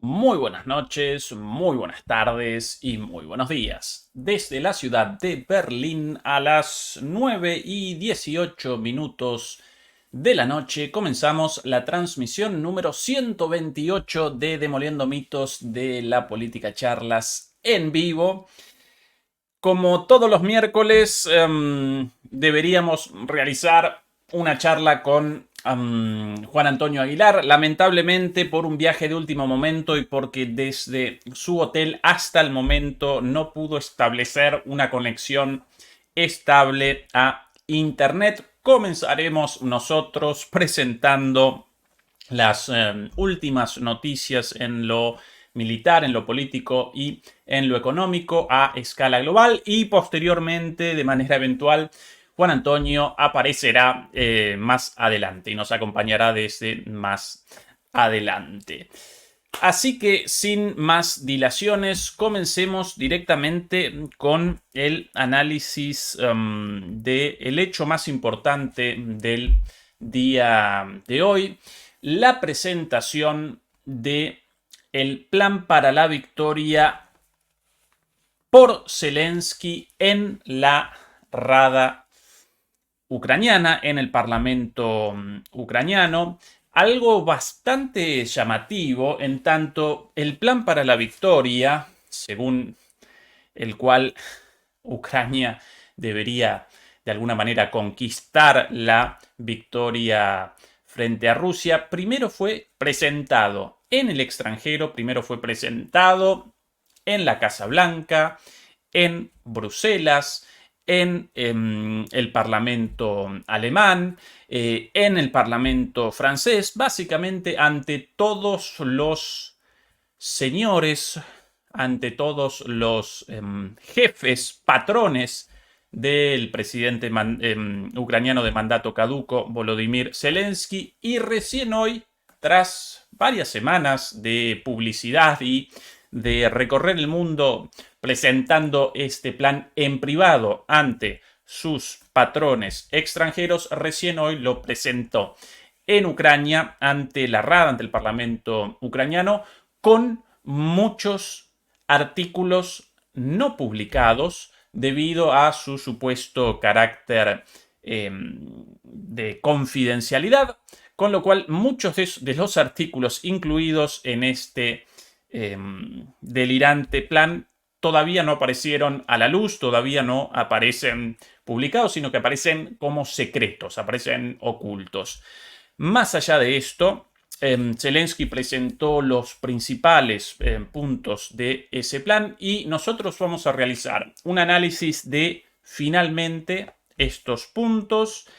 Muy buenas noches, muy buenas tardes y muy buenos días. Desde la ciudad de Berlín a las 9:18 de la noche comenzamos la transmisión número 128 de Demoliendo Mitos de la Política Charlas en vivo. Como todos los miércoles, deberíamos realizar una charla con Juan Antonio Aguilar. Lamentablemente, por un viaje de último momento y porque desde su hotel hasta el momento no pudo establecer una conexión estable a Internet, comenzaremos nosotros presentando las últimas noticias en lo militar, en lo político y en lo económico a escala global, y posteriormente, de manera eventual, Juan Antonio aparecerá más adelante y nos acompañará desde más adelante. Así que sin más dilaciones, comencemos directamente con el análisis del hecho más importante del día de hoy, la presentación de el plan para la victoria por Zelensky en la Rada ucraniana, en el Parlamento ucraniano. Algo bastante llamativo, en tanto el plan para la victoria, según el cual Ucrania debería de alguna manera conquistar la victoria frente a Rusia, primero fue presentado en el extranjero, primero fue presentado en la Casa Blanca, en Bruselas, en el Parlamento alemán, en el Parlamento francés, básicamente ante todos los señores, ante todos los jefes, patrones del presidente ucraniano de mandato caduco, Volodymyr Zelensky, y recién hoy, tras varias semanas de publicidad y de recorrer el mundo presentando este plan en privado ante sus patrones extranjeros, recién hoy lo presentó en Ucrania ante la Rada, ante el Parlamento ucraniano, con muchos artículos no publicados debido a su supuesto carácter de confidencialidad, con lo cual muchos de los artículos incluidos en este delirante plan todavía no aparecieron a la luz, todavía no aparecen publicados, sino que aparecen como secretos, aparecen ocultos. Más allá de esto, Zelensky presentó los principales puntos de ese plan y nosotros vamos a realizar un análisis de finalmente estos puntos,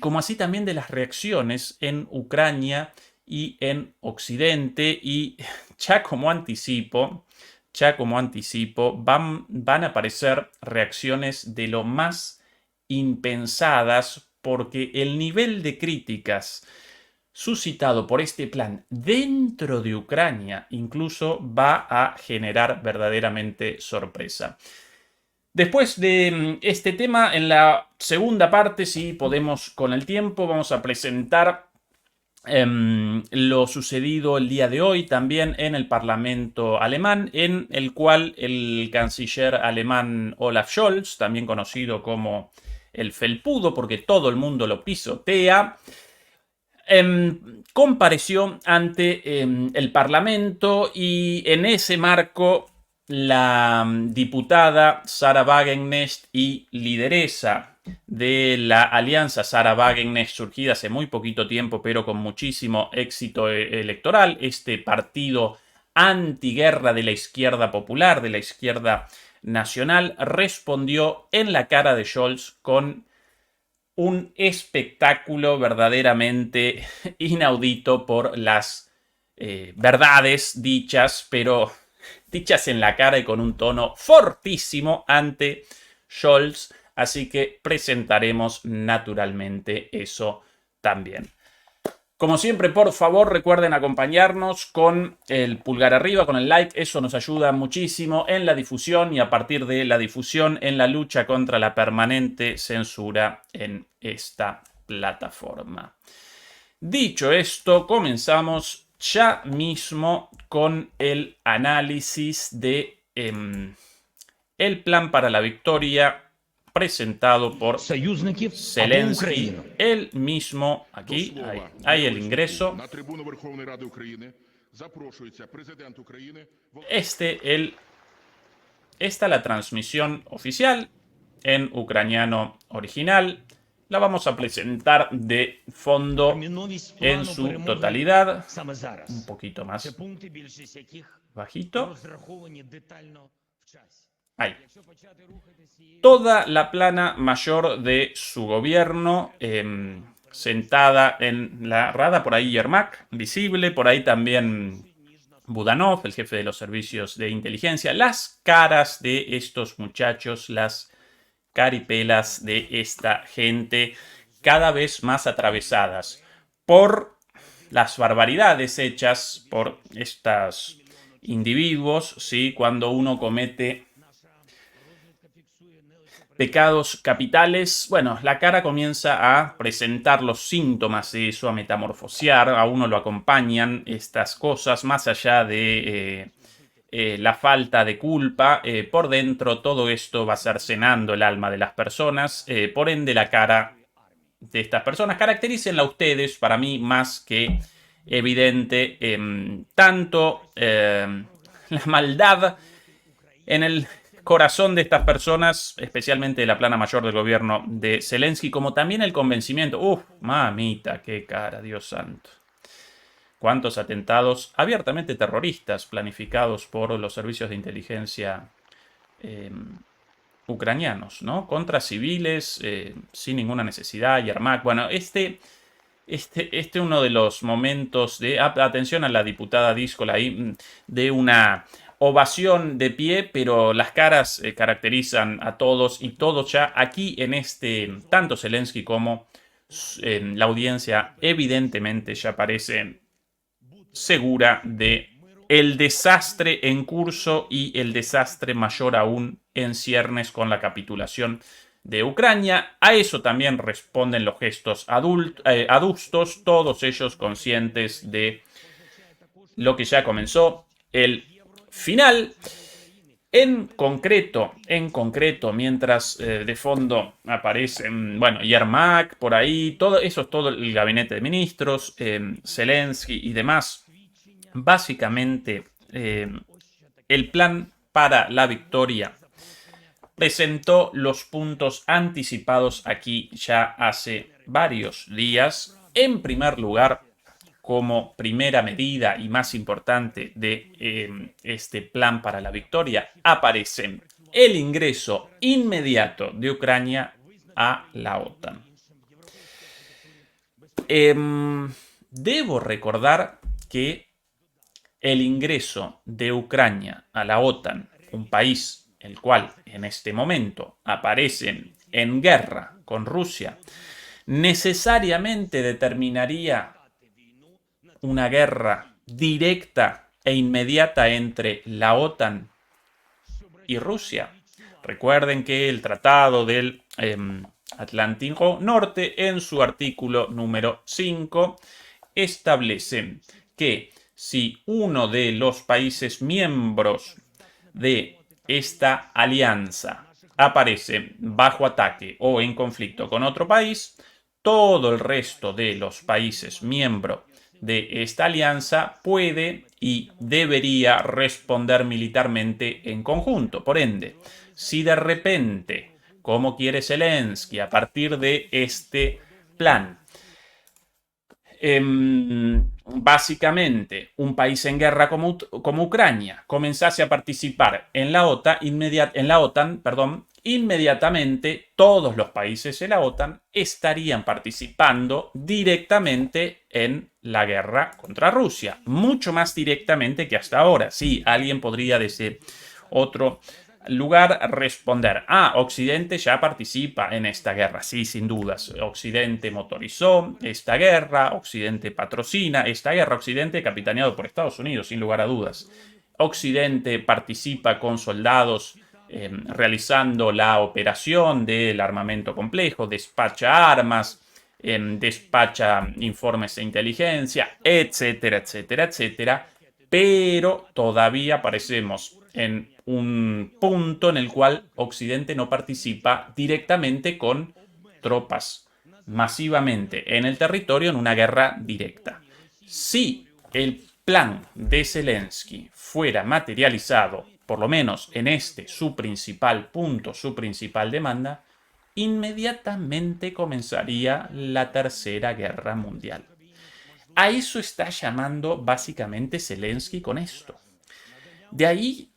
como así también de las reacciones en Ucrania y en Occidente. Y ya como anticipo, van a aparecer reacciones de lo más impensadas, porque el nivel de críticas suscitado por este plan dentro de Ucrania incluso va a generar verdaderamente sorpresa. Después de este tema, en la segunda parte, si podemos con el tiempo, vamos a presentar lo sucedido el día de hoy también en el Parlamento alemán, en el cual el canciller alemán Olaf Scholz, también conocido como el Felpudo porque todo el mundo lo pisotea, compareció ante el Parlamento, y en ese marco la diputada Sarah Wagenknecht y lideresa de la alianza Sarah Wagenknecht, surgida hace muy poquito tiempo pero con muchísimo éxito electoral, este partido antiguerra de la izquierda popular, de la izquierda nacional, respondió en la cara de Scholz con un espectáculo verdaderamente inaudito por las verdades dichas, pero dichas en la cara y con un tono fortísimo ante Scholz. Así que presentaremos naturalmente eso también. Como siempre, por favor, recuerden acompañarnos con el pulgar arriba, con el like. Eso nos ayuda muchísimo en la difusión y, a partir de la difusión, en la lucha contra la permanente censura en esta plataforma. Dicho esto, comenzamos ya mismo con el análisis de el plan para la victoria presentado por Zelensky, él mismo. Aquí hay el ingreso. Esta la transmisión oficial en ucraniano original. La vamos a presentar de fondo en su totalidad. Un poquito más bajito. Ahí. Toda la plana mayor de su gobierno, sentada en la rada, por ahí Yermak, visible, por ahí también Budanov, el jefe de los servicios de inteligencia, las caras de estos muchachos, las caripelas de esta gente, cada vez más atravesadas por las barbaridades hechas por estos individuos, ¿sí? Cuando uno comete pecados capitales, bueno, la cara comienza a presentar los síntomas de eso, a metamorfosear, a uno lo acompañan estas cosas, más allá de la falta de culpa, por dentro todo esto va cercenando el alma de las personas, por ende la cara de estas personas, caracterícenla ustedes, para mí más que evidente, tanto la maldad en el corazón de estas personas, especialmente de la plana mayor del gobierno de Zelensky, como también el convencimiento. Mamita, qué cara, Dios santo. Cuántos atentados abiertamente terroristas planificados por los servicios de inteligencia ucranianos, ¿no? Contra civiles, sin ninguna necesidad. Yermak, bueno, este uno de los momentos de, atención a la diputada Díscola ahí, de una ovación de pie, pero las caras caracterizan a todos y todos ya aquí en tanto Zelensky como la audiencia evidentemente ya parece segura de el desastre en curso y el desastre mayor aún en ciernes con la capitulación de Ucrania. A eso también responden los gestos adustos, todos ellos conscientes de lo que ya comenzó, el final. En concreto, mientras de fondo aparecen, bueno, Yermak por ahí, todo eso es todo el gabinete de ministros, Zelensky y demás. Básicamente, el plan para la victoria presentó los puntos anticipados aquí ya hace varios días. En primer lugar, como primera medida y más importante de este plan para la victoria, aparece el ingreso inmediato de Ucrania a la OTAN. Debo recordar que el ingreso de Ucrania a la OTAN, un país el cual en este momento aparece en guerra con Rusia, necesariamente determinaría una guerra directa e inmediata entre la OTAN y Rusia. Recuerden que el Tratado del Atlántico Norte, en su artículo número 5, establece que si uno de los países miembros de esta alianza aparece bajo ataque o en conflicto con otro país, todo el resto de los países miembros de esta alianza puede y debería responder militarmente en conjunto. Por ende, si de repente, como quiere Zelensky, a partir de este plan, básicamente un país en guerra como Ucrania comenzase a participar en la OTAN, inmediatamente todos los países de la OTAN estarían participando directamente en la guerra contra Rusia, mucho más directamente que hasta ahora. Sí, alguien podría desde otro lugar responder: Occidente ya participa en esta guerra. Sí, sin dudas. Occidente motorizó esta guerra, Occidente patrocina esta guerra, Occidente capitaneado por Estados Unidos, sin lugar a dudas. Occidente participa con soldados realizando la operación del armamento complejo, despacha armas, despacha informes de inteligencia, etcétera, etcétera, etcétera, pero todavía parecemos en un punto en el cual Occidente no participa directamente con tropas masivamente en el territorio en una guerra directa. Si el plan de Zelensky fuera materializado, por lo menos en este, su principal punto, su principal demanda, inmediatamente comenzaría la Tercera Guerra Mundial. A eso está llamando básicamente Zelensky con esto. De ahí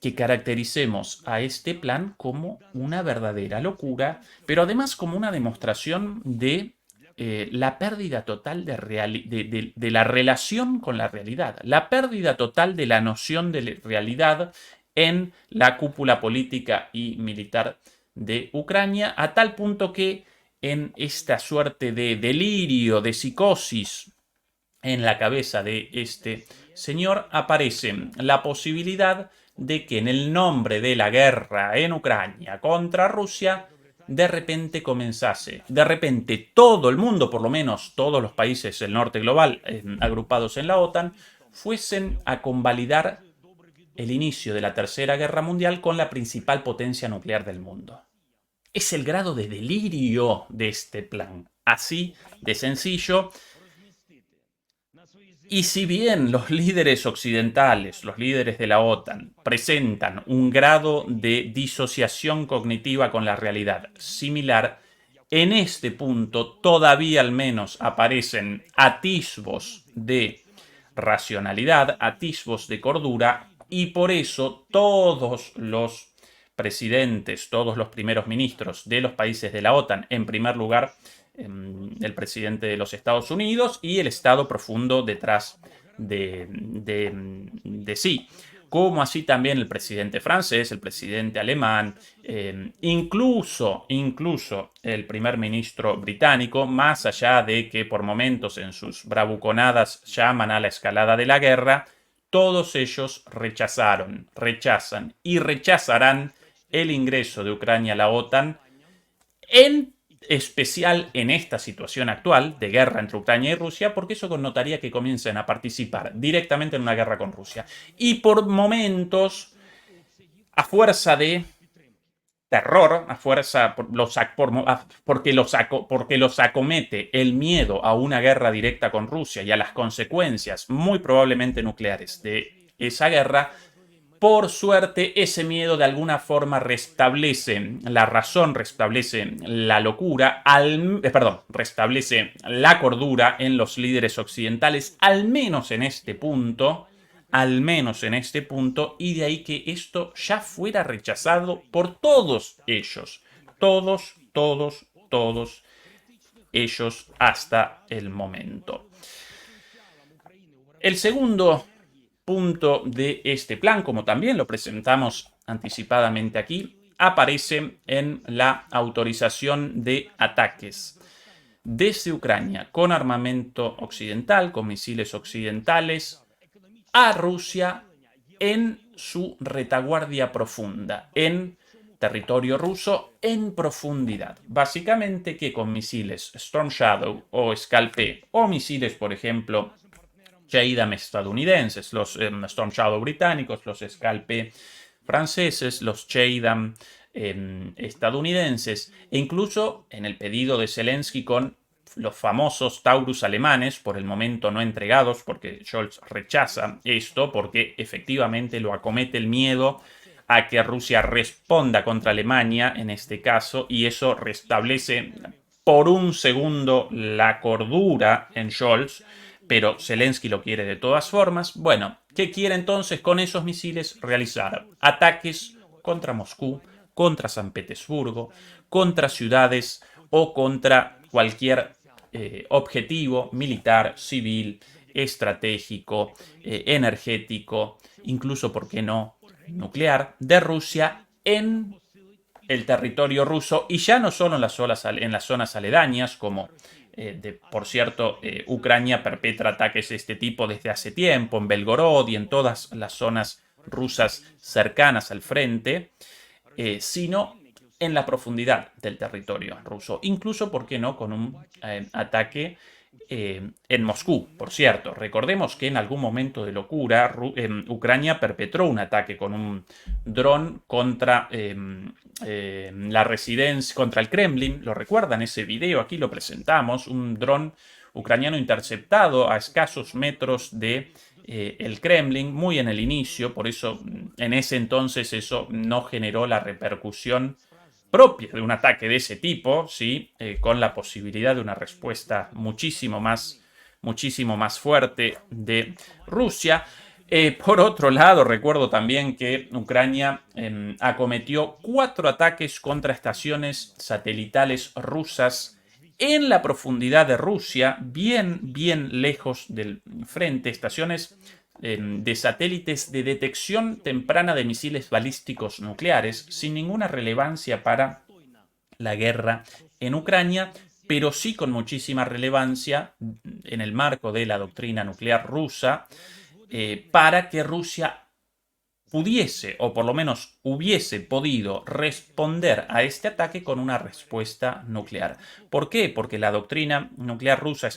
que caractericemos a este plan como una verdadera locura, pero además como una demostración de la pérdida total de la relación con la realidad, la pérdida total de la noción de realidad en la cúpula política y militar de Ucrania, a tal punto que en esta suerte de delirio, de psicosis en la cabeza de este señor, aparece la posibilidad de que en el nombre de la guerra en Ucrania contra Rusia, de repente todo el mundo, por lo menos todos los países del norte global agrupados en la OTAN, fuesen a convalidar el inicio de la Tercera Guerra Mundial con la principal potencia nuclear del mundo. Es el grado de delirio de este plan. Así de sencillo. Y si bien los líderes occidentales, los líderes de la OTAN, presentan un grado de disociación cognitiva con la realidad similar, en este punto todavía al menos aparecen atisbos de racionalidad, atisbos de cordura, y por eso todos los presidentes, todos los primeros ministros de los países de la OTAN, en primer lugar, el presidente de los Estados Unidos y el Estado profundo detrás de sí, como así también el presidente francés, el presidente alemán, incluso el primer ministro británico, más allá de que por momentos en sus bravuconadas llaman a la escalada de la guerra, todos ellos rechazan y rechazarán el ingreso de Ucrania a la OTAN, en especial en esta situación actual de guerra entre Ucrania y Rusia, porque eso connotaría que comiencen a participar directamente en una guerra con Rusia. Y por momentos, a fuerza de terror, a fuerza porque los acomete el miedo a una guerra directa con Rusia y a las consecuencias muy probablemente nucleares de esa guerra, por suerte, ese miedo de alguna forma restablece la razón, restablece la locura, restablece la cordura en los líderes occidentales, al menos en este punto, y de ahí que esto ya fuera rechazado por todos ellos, todos ellos hasta el momento. El segundo punto de este plan, como también lo presentamos anticipadamente aquí, aparece en la autorización de ataques desde Ucrania con armamento occidental, con misiles occidentales, a Rusia en su retaguardia profunda, en territorio ruso en profundidad. Básicamente que con misiles Storm Shadow o Scalp o misiles, por ejemplo, JADAM estadounidenses, los Storm Shadow británicos, los Scalp franceses, los JADAM estadounidenses, e incluso en el pedido de Zelensky con los famosos Taurus alemanes, por el momento no entregados, porque Scholz rechaza esto, porque efectivamente lo acomete el miedo a que Rusia responda contra Alemania en este caso, y eso restablece por un segundo la cordura en Scholz, pero Zelensky lo quiere de todas formas. Bueno, ¿qué quiere entonces con esos misiles? Realizar ataques contra Moscú, contra San Petersburgo, contra ciudades o contra cualquier objetivo militar, civil, estratégico, energético, incluso, ¿por qué no?, nuclear, de Rusia en el territorio ruso, y ya no solo en las zonas aledañas, como por cierto, Ucrania perpetra ataques de este tipo desde hace tiempo, en Belgorod y en todas las zonas rusas cercanas al frente, sino en la profundidad del territorio ruso, incluso, ¿por qué no?, con un ataque en Moscú. Por cierto, recordemos que en algún momento de locura Ucrania perpetró un ataque con un dron contra la residencia, contra el Kremlin. ¿Lo recuerdan? Ese video aquí lo presentamos, un dron ucraniano interceptado a escasos metros de el Kremlin, muy en el inicio, por eso en ese entonces eso no generó la repercusión propia de un ataque de ese tipo, ¿sí? Con la posibilidad de una respuesta muchísimo más fuerte de Rusia. Por otro lado, recuerdo también que Ucrania acometió 4 ataques contra estaciones satelitales rusas en la profundidad de Rusia, bien lejos del frente, estaciones de satélites de detección temprana de misiles balísticos nucleares, sin ninguna relevancia para la guerra en Ucrania, pero sí con muchísima relevancia en el marco de la doctrina nuclear rusa, para que Rusia pudiese, o por lo menos hubiese podido responder a este ataque con una respuesta nuclear. ¿Por qué? Porque la doctrina nuclear rusa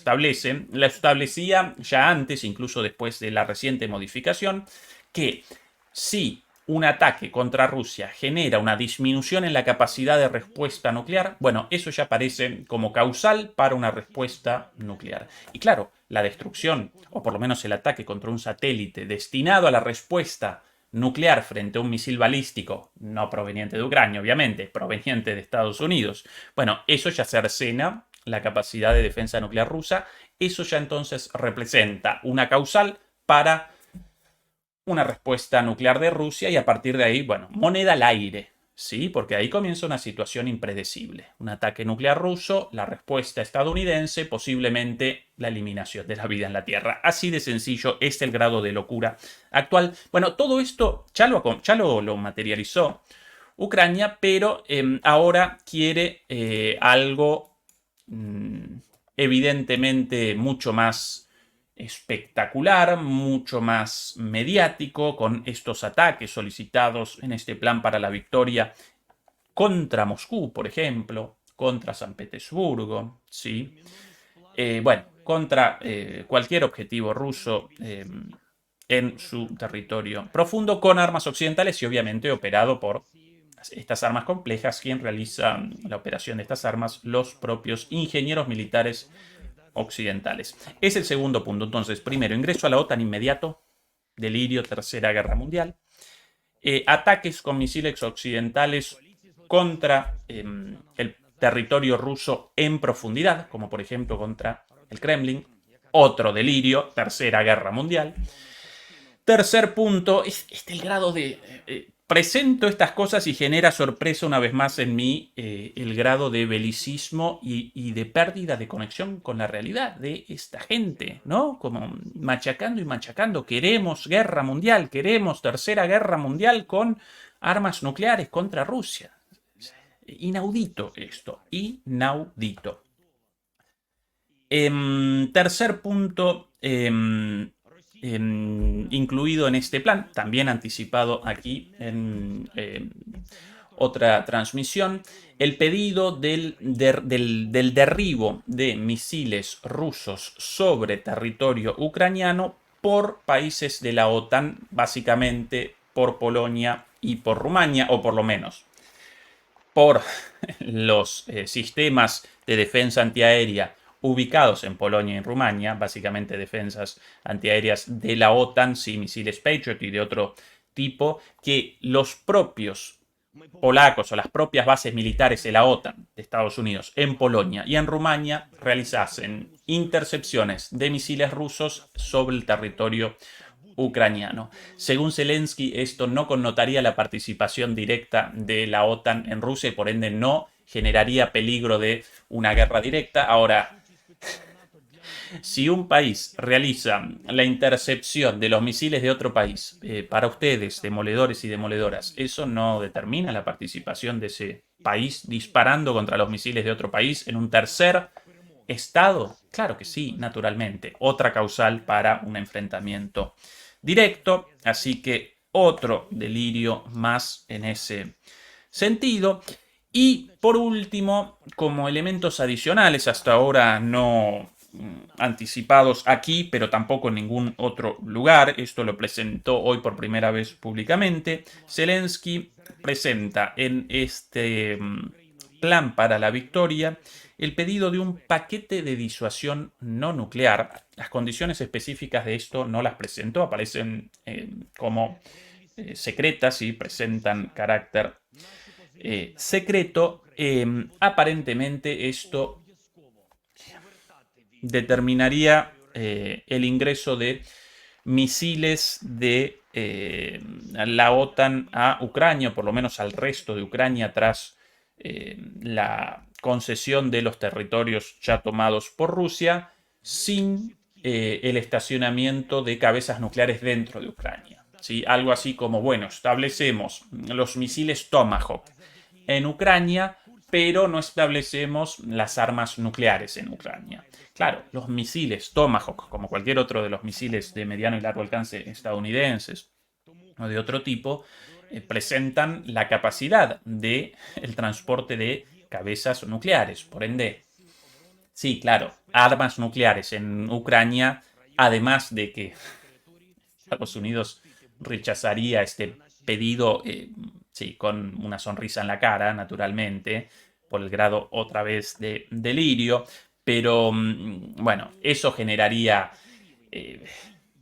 la establecía ya antes, incluso después de la reciente modificación, que si un ataque contra Rusia genera una disminución en la capacidad de respuesta nuclear, bueno, eso ya aparece como causal para una respuesta nuclear. Y claro, la destrucción, o por lo menos el ataque contra un satélite destinado a la respuesta nuclear frente a un misil balístico, no proveniente de Ucrania, obviamente, proveniente de Estados Unidos, bueno, eso ya cercena la capacidad de defensa nuclear rusa, eso ya entonces representa una causal para una respuesta nuclear de Rusia y a partir de ahí, bueno, moneda al aire, ¿sí? Porque ahí comienza una situación impredecible. Un ataque nuclear ruso, la respuesta estadounidense, posiblemente la eliminación de la vida en la Tierra. Así de sencillo es el grado de locura actual. Bueno, todo esto ya lo materializó Ucrania, pero ahora quiere algo evidentemente mucho más espectacular, mucho más mediático, con estos ataques solicitados en este plan para la victoria contra Moscú, por ejemplo, contra San Petersburgo, ¿sí? Bueno, contra cualquier objetivo ruso en su territorio profundo, con armas occidentales y obviamente operado por estas armas complejas. Quien realiza la operación de estas armas, los propios ingenieros militares occidentales. Es el segundo punto. Entonces, primero, ingreso a la OTAN inmediato, delirio, Tercera Guerra Mundial, ataques con misiles occidentales contra el territorio ruso en profundidad, como por ejemplo contra el Kremlin, otro delirio, Tercera Guerra Mundial. Tercer punto, es el grado de... presento estas cosas y genera sorpresa una vez más en mí el grado de belicismo y de pérdida de conexión con la realidad de esta gente, ¿no? Como machacando y machacando. Queremos guerra mundial, queremos tercera guerra mundial con armas nucleares contra Rusia. Inaudito esto, inaudito. Tercer punto, incluido en este plan, también anticipado aquí en otra transmisión, el pedido del derribo de misiles rusos sobre territorio ucraniano por países de la OTAN, básicamente por Polonia y por Rumania, o por lo menos por los sistemas de defensa antiaérea ubicados en Polonia y en Rumania, básicamente defensas antiaéreas de la OTAN, sí, misiles Patriot y de otro tipo, que los propios polacos o las propias bases militares de la OTAN de Estados Unidos en Polonia y en Rumania realizasen intercepciones de misiles rusos sobre el territorio ucraniano. Según Zelensky, esto no connotaría la participación directa de la OTAN en Rusia y por ende no generaría peligro de una guerra directa. Ahora, si un país realiza la intercepción de los misiles de otro país, para ustedes, demoledores y demoledoras, ¿eso no determina la participación de ese país disparando contra los misiles de otro país en un tercer estado? Claro que sí, naturalmente. Otra causal para un enfrentamiento directo, así que otro delirio más en ese sentido. Y por último, como elementos adicionales, hasta ahora no anticipados aquí, pero tampoco en ningún otro lugar, esto lo presentó hoy por primera vez públicamente, Zelensky presenta en este plan para la victoria el pedido de un paquete de disuasión no nuclear. Las condiciones específicas de esto no las presentó, aparecen como secretas y presentan carácter secreto. Aparentemente esto determinaría el ingreso de misiles de la OTAN a Ucrania, o por lo menos al resto de Ucrania, tras la concesión de los territorios ya tomados por Rusia, sin el estacionamiento de cabezas nucleares dentro de Ucrania. ¿Sí? Algo así como, bueno, establecemos los misiles Tomahawk en Ucrania, pero no establecemos las armas nucleares en Ucrania. Claro, los misiles Tomahawk, como cualquier otro de los misiles de mediano y largo alcance estadounidenses o de otro tipo, presentan la capacidad de el transporte de cabezas nucleares. Por ende, sí, claro, armas nucleares en Ucrania, además de que Estados Unidos rechazaría este pedido, sí, con una sonrisa en la cara, naturalmente, por el grado otra vez de delirio, pero bueno, eso generaría,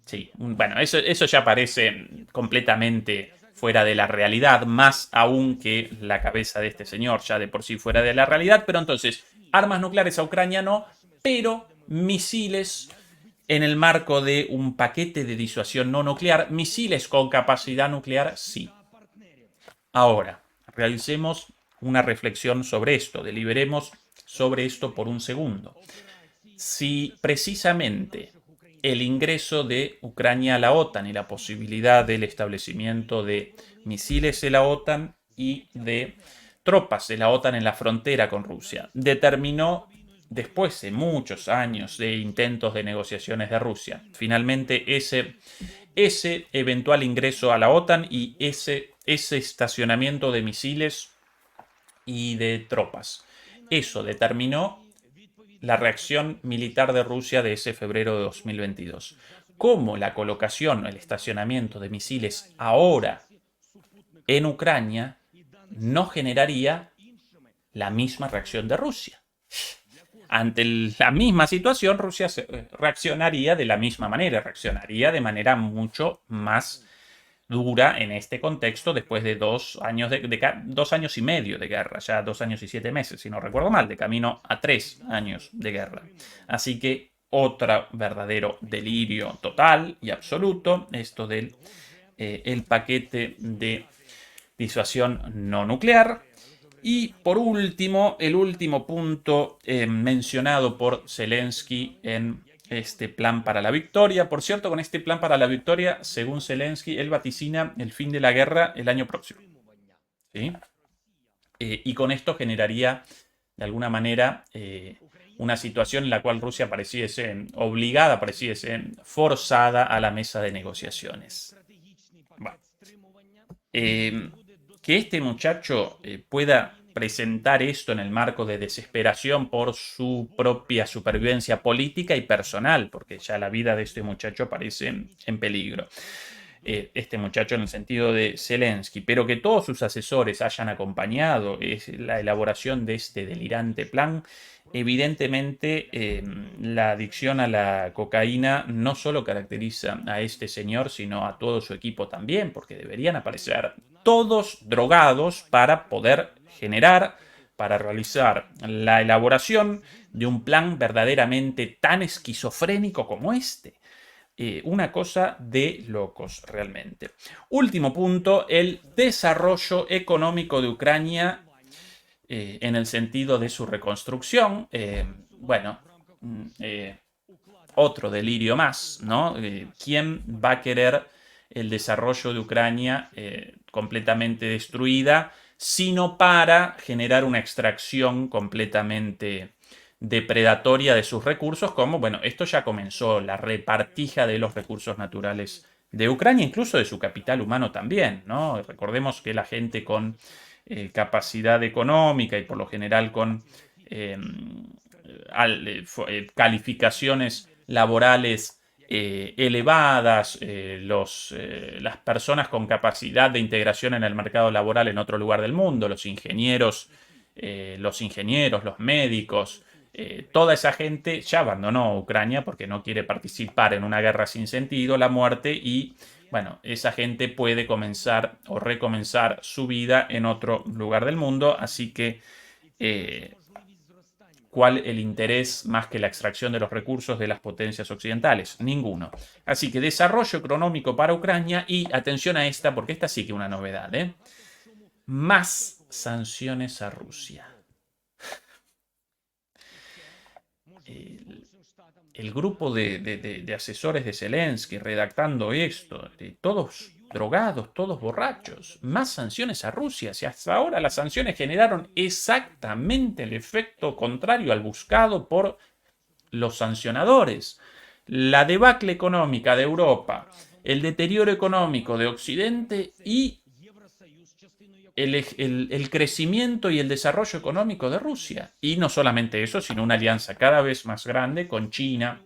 sí, bueno, eso ya parece completamente fuera de la realidad, más aún que la cabeza de este señor, ya de por sí fuera de la realidad, pero entonces, armas nucleares a Ucrania no, pero misiles en el marco de un paquete de disuasión no nuclear, misiles con capacidad nuclear sí. Ahora, realicemos una reflexión sobre esto, deliberemos sobre esto por un segundo. Si precisamente el ingreso de Ucrania a la OTAN y la posibilidad del establecimiento de misiles de la OTAN y de tropas de la OTAN en la frontera con Rusia determinó, después de muchos años de intentos de negociaciones de Rusia, finalmente ese eventual ingreso a la OTAN y ese estacionamiento de misiles y de tropas. Eso determinó la reacción militar de Rusia de ese febrero de 2022. ¿Cómo la colocación, el estacionamiento de misiles ahora en Ucrania no generaría la misma reacción de Rusia? Ante la misma situación, Rusia reaccionaría de la misma manera, reaccionaría de manera mucho más dura en este contexto después de 2 años, 2 años y medio de guerra, ya 2 años y 7 meses, si no recuerdo mal, de camino a 3 años de guerra. Así que otro verdadero delirio total y absoluto, esto del el paquete de disuasión no nuclear. Y por último, el último punto mencionado por Zelensky en este plan para la victoria. Por cierto, con este plan para la victoria, según Zelensky, él vaticina el fin de la guerra el año próximo. ¿Sí? Y con esto generaría, de alguna manera, una situación en la cual Rusia pareciese obligada, pareciese forzada a la mesa de negociaciones. Bueno. Que este muchacho pueda presentar esto en el marco de desesperación por su propia supervivencia política y personal, porque ya la vida de este muchacho parece en peligro. Este muchacho en el sentido de Zelensky, pero que todos sus asesores hayan acompañado la elaboración de este delirante plan. Evidentemente, la adicción a la cocaína no solo caracteriza a este señor, sino a todo su equipo también, porque deberían aparecer todos drogados para poder generar, para realizar la elaboración de un plan verdaderamente tan esquizofrénico como este. Una cosa de locos realmente. Último punto, el desarrollo económico de Ucrania en el sentido de su reconstrucción. Bueno, otro delirio más, ¿no? ¿Quién va a querer el desarrollo de Ucrania completamente destruida, sino para generar una extracción completamente depredatoria de sus recursos, como, bueno, esto ya comenzó, la repartija de los recursos naturales de Ucrania, incluso de su capital humano también, ¿no? Recordemos que la gente con capacidad económica y por lo general con calificaciones laborales elevadas, las personas con capacidad de integración en el mercado laboral en otro lugar del mundo, los ingenieros, los médicos, toda esa gente ya abandonó Ucrania porque no quiere participar en una guerra sin sentido, la muerte, y bueno, esa gente puede comenzar o recomenzar su vida en otro lugar del mundo, así que ¿cuál el interés más que la extracción de los recursos de las potencias occidentales? Ninguno. Así que desarrollo económico para Ucrania y atención a esta, porque esta sí que es una novedad, más sanciones a Rusia. El grupo de asesores de Zelensky redactando esto, todos drogados, todos borrachos, más sanciones a Rusia. Si hasta ahora las sanciones generaron exactamente el efecto contrario al buscado por los sancionadores. La debacle económica de Europa, el deterioro económico de Occidente y el crecimiento y el desarrollo económico de Rusia. Y no solamente eso, sino una alianza cada vez más grande con China,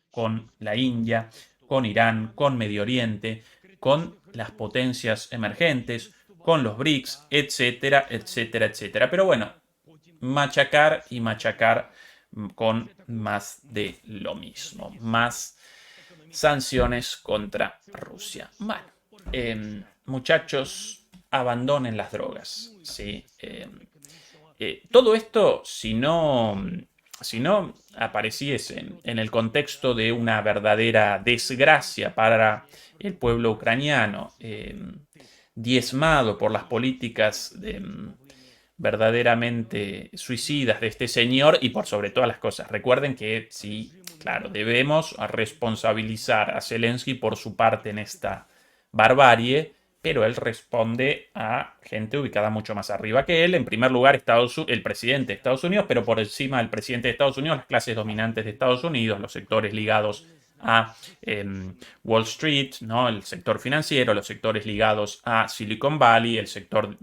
con la India, con Irán, con Medio Oriente, con las potencias emergentes, con los BRICS, etcétera, etcétera, etcétera. Pero bueno, machacar y machacar con más de lo mismo, más sanciones contra Rusia. Bueno, muchachos, abandonen las drogas, ¿sí? Todo esto, si no apareciese en el contexto de una verdadera desgracia para el pueblo ucraniano, diezmado por las políticas verdaderamente suicidas de este señor y por sobre todas las cosas. Recuerden que sí, claro, debemos responsabilizar a Zelensky por su parte en esta barbarie, pero él responde a gente ubicada mucho más arriba que él. En primer lugar, el presidente de Estados Unidos, pero por encima del presidente de Estados Unidos, las clases dominantes de Estados Unidos, los sectores ligados a Wall Street, ¿no? El sector financiero, los sectores ligados a Silicon Valley, el sector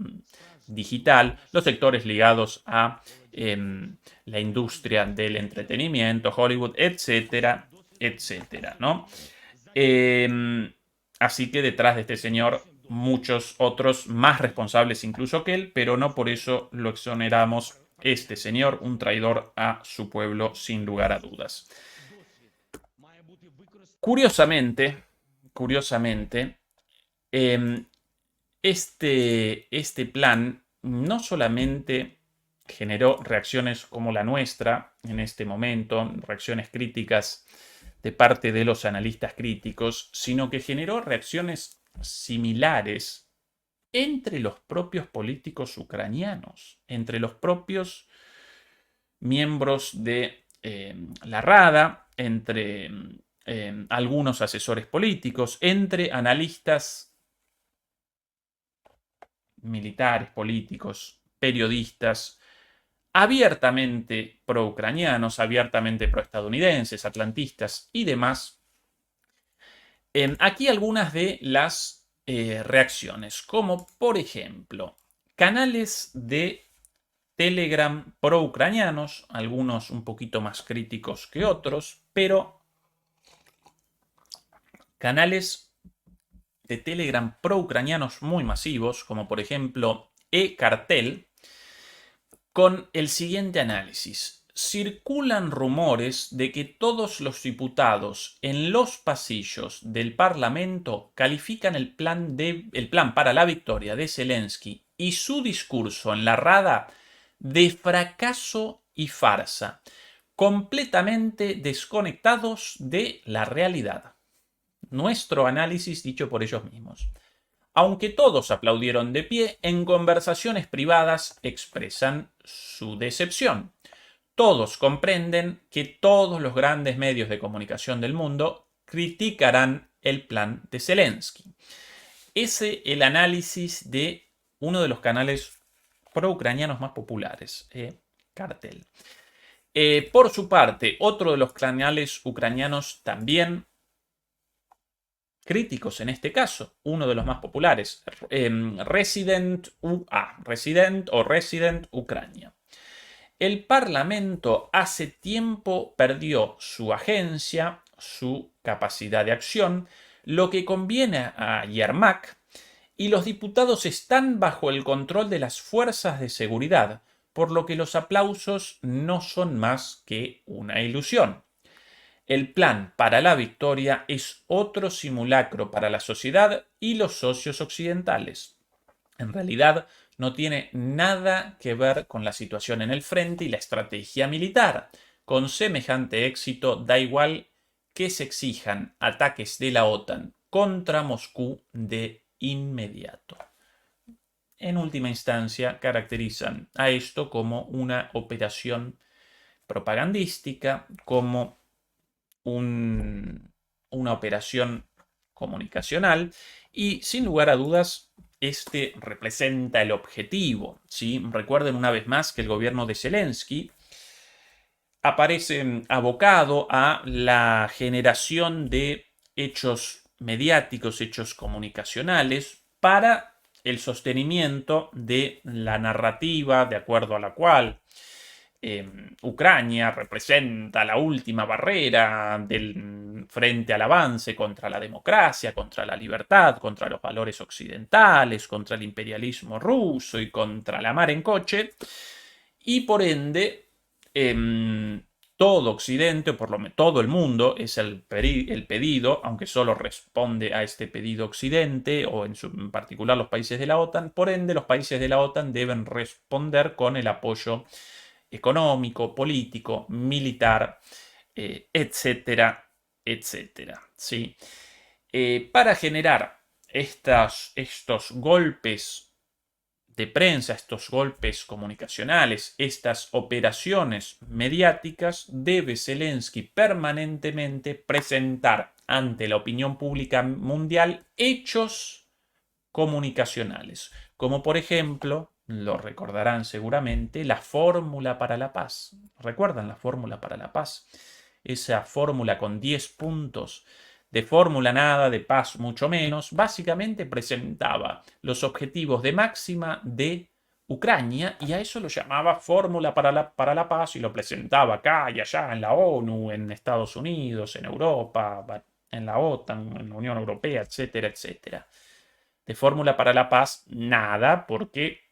digital, los sectores ligados a la industria del entretenimiento, Hollywood, etcétera, etcétera, ¿no? Así que detrás de este señor muchos otros más responsables incluso que él, pero no por eso lo exoneramos. Este señor, un traidor a su pueblo sin lugar a dudas. Curiosamente, este plan no solamente generó reacciones como la nuestra en este momento, reacciones críticas de parte de los analistas críticos, sino que generó reacciones similares entre los propios políticos ucranianos, entre los propios miembros de la Rada, entre algunos asesores políticos, entre analistas militares, políticos, periodistas, abiertamente pro-ucranianos, abiertamente pro-estadounidenses, atlantistas y demás. Aquí algunas de las reacciones, como por ejemplo, canales de Telegram pro-ucranianos, algunos un poquito más críticos que otros, pero canales de Telegram pro-ucranianos muy masivos, como por ejemplo E-Cartel, con el siguiente análisis. Circulan rumores de que todos los diputados en los pasillos del Parlamento califican el plan para la victoria de Zelensky y su discurso en la Rada de fracaso y farsa, completamente desconectados de la realidad. Nuestro análisis dicho por ellos mismos. Aunque todos aplaudieron de pie, en conversaciones privadas expresan su decepción. Todos comprenden que todos los grandes medios de comunicación del mundo criticarán el plan de Zelensky. Ese es el análisis de uno de los canales pro-ucranianos más populares, Cartel. Por su parte, otro de los canales ucranianos también críticos en este caso. Uno de los más populares, Resident UA, Resident Ucrania. El Parlamento hace tiempo perdió su agencia, su capacidad de acción, lo que conviene a Yermak, y los diputados están bajo el control de las fuerzas de seguridad, por lo que los aplausos no son más que una ilusión. El plan para la victoria es otro simulacro para la sociedad y los socios occidentales. En realidad, no tiene nada que ver con la situación en el frente y la estrategia militar. Con semejante éxito, da igual que se exijan ataques de la OTAN contra Moscú de inmediato. En última instancia, caracterizan a esto como una operación propagandística, como una operación comunicacional, y sin lugar a dudas este representa el objetivo, ¿sí? Recuerden una vez más que el gobierno de Zelensky aparece abocado a la generación de hechos mediáticos, hechos comunicacionales, para el sostenimiento de la narrativa de acuerdo a la cual Ucrania representa la última barrera frente al avance contra la democracia, contra la libertad, contra los valores occidentales, contra el imperialismo ruso y contra la mar en coche. Y por ende, todo Occidente, o por lo menos todo el mundo, es el pedido, aunque solo responde a este pedido Occidente, o en particular los países de la OTAN. Por ende, los países de la OTAN deben responder con el apoyo económico, político, militar, etcétera, etcétera. ¿Sí? Para generar estos golpes de prensa, estos golpes comunicacionales, estas operaciones mediáticas, debe Zelensky permanentemente presentar ante la opinión pública mundial hechos comunicacionales, como por ejemplo, lo recordarán seguramente, la fórmula para la paz. ¿Recuerdan la fórmula para la paz? Esa fórmula con 10 puntos. De fórmula nada, de paz mucho menos, básicamente presentaba los objetivos de máxima de Ucrania y a eso lo llamaba fórmula para la paz y lo presentaba acá y allá en la ONU, en Estados Unidos, en Europa, en la OTAN, en la Unión Europea, etcétera, etcétera. De fórmula para la paz, nada, porque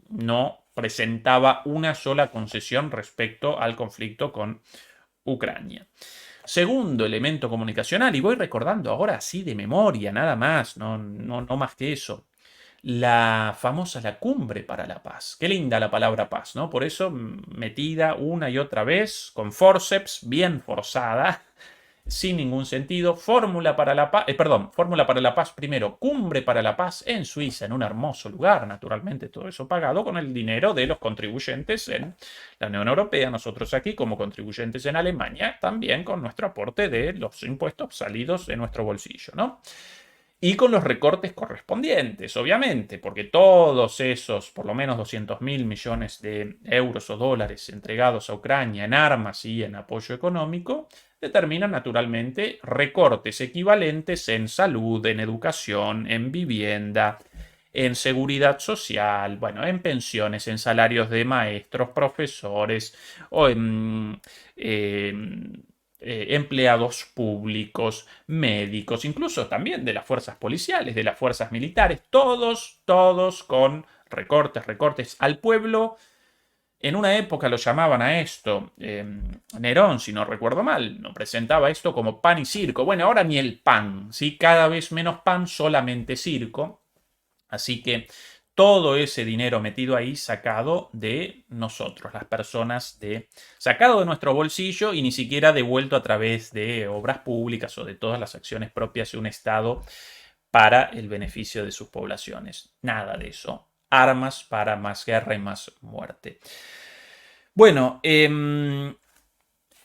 no presentaba una sola concesión respecto al conflicto con Ucrania. Segundo elemento comunicacional, y voy recordando ahora así de memoria, nada más, no más que eso. La famosa la cumbre para la paz. Qué linda la palabra paz, ¿no? Por eso metida una y otra vez, con forceps, bien forzada, sin ningún sentido. Fórmula para la paz, Fórmula para la paz primero, cumbre para la paz en Suiza, en un hermoso lugar, naturalmente todo eso pagado con el dinero de los contribuyentes en la Unión Europea, nosotros aquí como contribuyentes en Alemania, también con nuestro aporte de los impuestos salidos de nuestro bolsillo, ¿no? Y con los recortes correspondientes, obviamente, porque todos esos, por lo menos 200.000 millones de euros o dólares entregados a Ucrania en armas y en apoyo económico, determinan naturalmente recortes equivalentes en salud, en educación, en vivienda, en seguridad social, bueno, en pensiones, en salarios de maestros, profesores o en empleados públicos, médicos, incluso también de las fuerzas policiales, de las fuerzas militares, todos con recortes al pueblo. En una época lo llamaban a esto, Nerón, si no recuerdo mal, no presentaba esto como pan y circo. Bueno, ahora ni el pan, ¿sí? Cada vez menos pan, solamente circo. Así que todo ese dinero metido ahí sacado de nosotros, las personas, sacado de nuestro bolsillo y ni siquiera devuelto a través de obras públicas o de todas las acciones propias de un Estado para el beneficio de sus poblaciones. Nada de eso. Armas para más guerra y más muerte. Bueno, en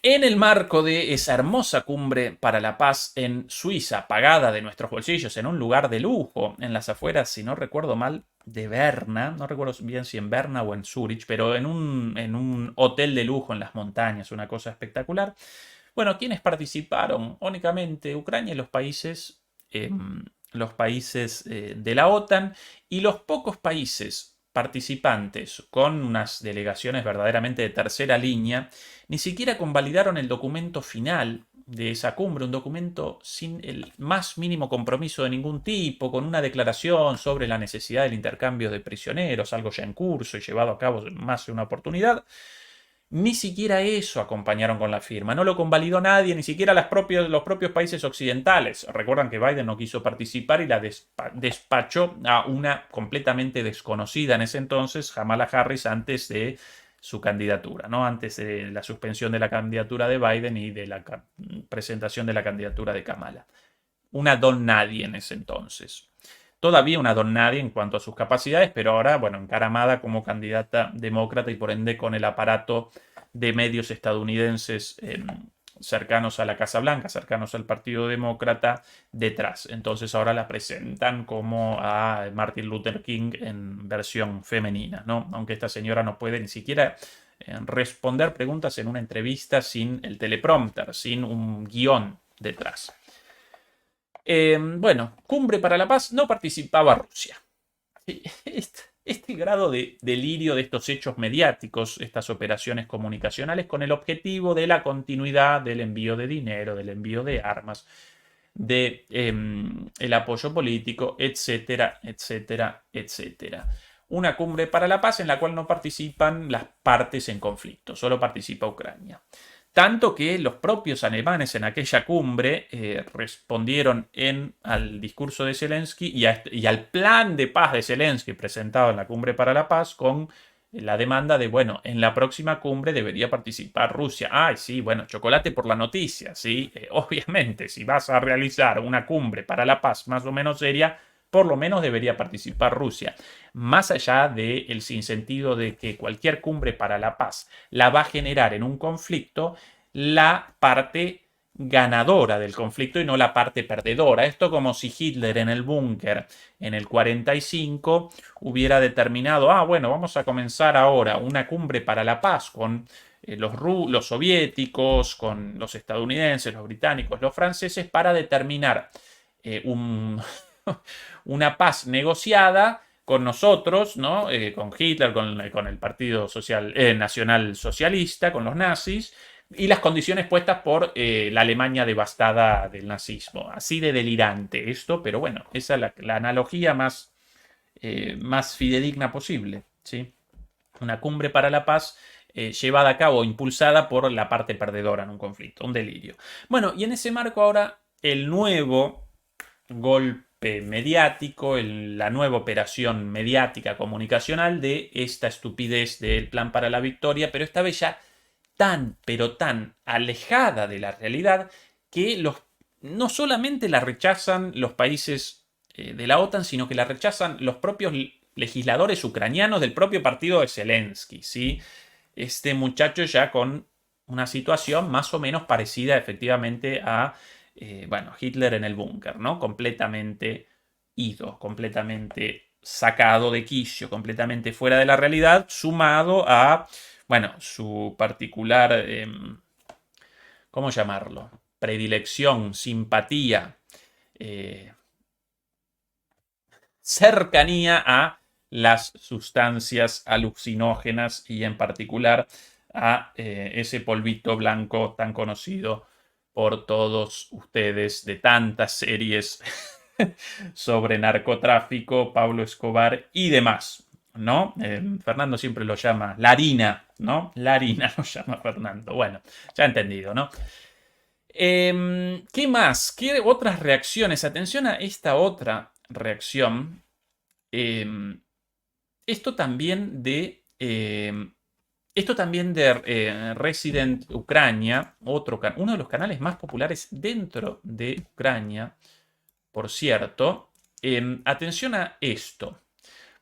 el marco de esa hermosa cumbre para la paz en Suiza, pagada de nuestros bolsillos en un lugar de lujo, en las afueras, si no recuerdo mal, de Berna, no recuerdo bien si en Berna o en Zurich, pero en un hotel de lujo en las montañas, una cosa espectacular. Bueno, ¿quiénes participaron? Únicamente Ucrania y los países los países de la OTAN, y los pocos países participantes con unas delegaciones verdaderamente de tercera línea ni siquiera convalidaron el documento final de esa cumbre, un documento sin el más mínimo compromiso de ningún tipo, con una declaración sobre la necesidad del intercambio de prisioneros, algo ya en curso y llevado a cabo en más de una oportunidad. Ni siquiera eso acompañaron con la firma, no lo convalidó nadie, ni siquiera los propios países occidentales. Recuerdan que Biden no quiso participar y la despachó a una completamente desconocida en ese entonces, Kamala Harris, antes de su candidatura, ¿no? Antes de la suspensión de la candidatura de Biden y de la presentación de la candidatura de Kamala. Una don nadie en ese entonces. Todavía una don nadie en cuanto a sus capacidades, pero ahora, bueno, encaramada como candidata demócrata y por ende con el aparato de medios estadounidenses cercanos a la Casa Blanca, cercanos al Partido Demócrata, detrás. Entonces ahora la presentan como a Martin Luther King en versión femenina, ¿no? Aunque esta señora no puede ni siquiera responder preguntas en una entrevista sin el teleprompter, sin un guión detrás. Bueno, Cumbre para la Paz no participaba Rusia. Este grado de delirio de estos hechos mediáticos, estas operaciones comunicacionales, con el objetivo de la continuidad del envío de dinero, del envío de armas, de el apoyo político, etcétera, etcétera, etcétera. Una cumbre para la paz en la cual no participan las partes en conflicto, solo participa Ucrania. Tanto que los propios alemanes en aquella cumbre respondieron al discurso de Zelensky y al plan de paz de Zelensky presentado en la Cumbre para la Paz con la demanda de, bueno, en la próxima cumbre debería participar Rusia. Ay, sí, bueno, chocolate por la noticia, ¿sí? Obviamente, si vas a realizar una cumbre para la paz más o menos seria, por lo menos debería participar Rusia. Más allá del sinsentido de que cualquier cumbre para la paz la va a generar en un conflicto la parte ganadora del conflicto y no la parte perdedora. Esto como si Hitler en el búnker en el 45 hubiera determinado, bueno, vamos a comenzar ahora una cumbre para la paz con los soviéticos, con los estadounidenses, los británicos, los franceses, para determinar una paz negociada con nosotros, ¿no? Con Hitler, con el Partido Nacional Socialista, con los nazis, y las condiciones puestas por la Alemania devastada del nazismo. Así de delirante esto, pero bueno, esa es la analogía más fidedigna posible, ¿sí? Una cumbre para la paz llevada a cabo, impulsada por la parte perdedora en un conflicto, un delirio. Bueno, y en ese marco ahora el nuevo golpe mediático, la nueva operación mediática comunicacional de esta estupidez del Plan para la Victoria, pero esta vez ya tan, pero tan alejada de la realidad que no solamente la rechazan los países de la OTAN, sino que la rechazan los propios legisladores ucranianos del propio partido de Zelensky, ¿sí? Este muchacho ya con una situación más o menos parecida efectivamente a Hitler en el búnker, ¿no? Completamente ido, completamente sacado de quicio, completamente fuera de la realidad, sumado a, su particular, ¿cómo llamarlo? Predilección, simpatía, cercanía a las sustancias alucinógenas y en particular a ese polvito blanco tan conocido por todos ustedes de tantas series sobre narcotráfico, Pablo Escobar y demás, ¿no? Fernando siempre lo llama la harina, ¿no? La harina lo llama Fernando. Bueno, ya entendido, ¿no? ¿Qué más? ¿Qué otras reacciones? Atención a esta otra reacción. Esto también de Resident Ucrania, uno de los canales más populares dentro de Ucrania, por cierto. Atención a esto,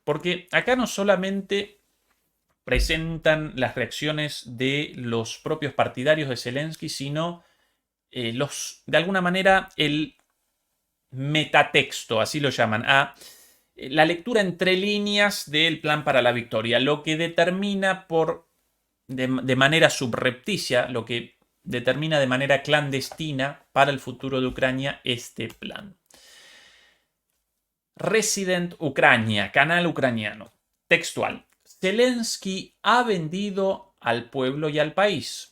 porque acá no solamente presentan las reacciones de los propios partidarios de Zelensky, sino de alguna manera el metatexto, así lo llaman, la lectura entre líneas del Plan para la Victoria, lo que determina de manera subrepticia, lo que determina de manera clandestina para el futuro de Ucrania este plan. Resident Ucrania, canal ucraniano. Textual. Zelensky ha vendido al pueblo y al país.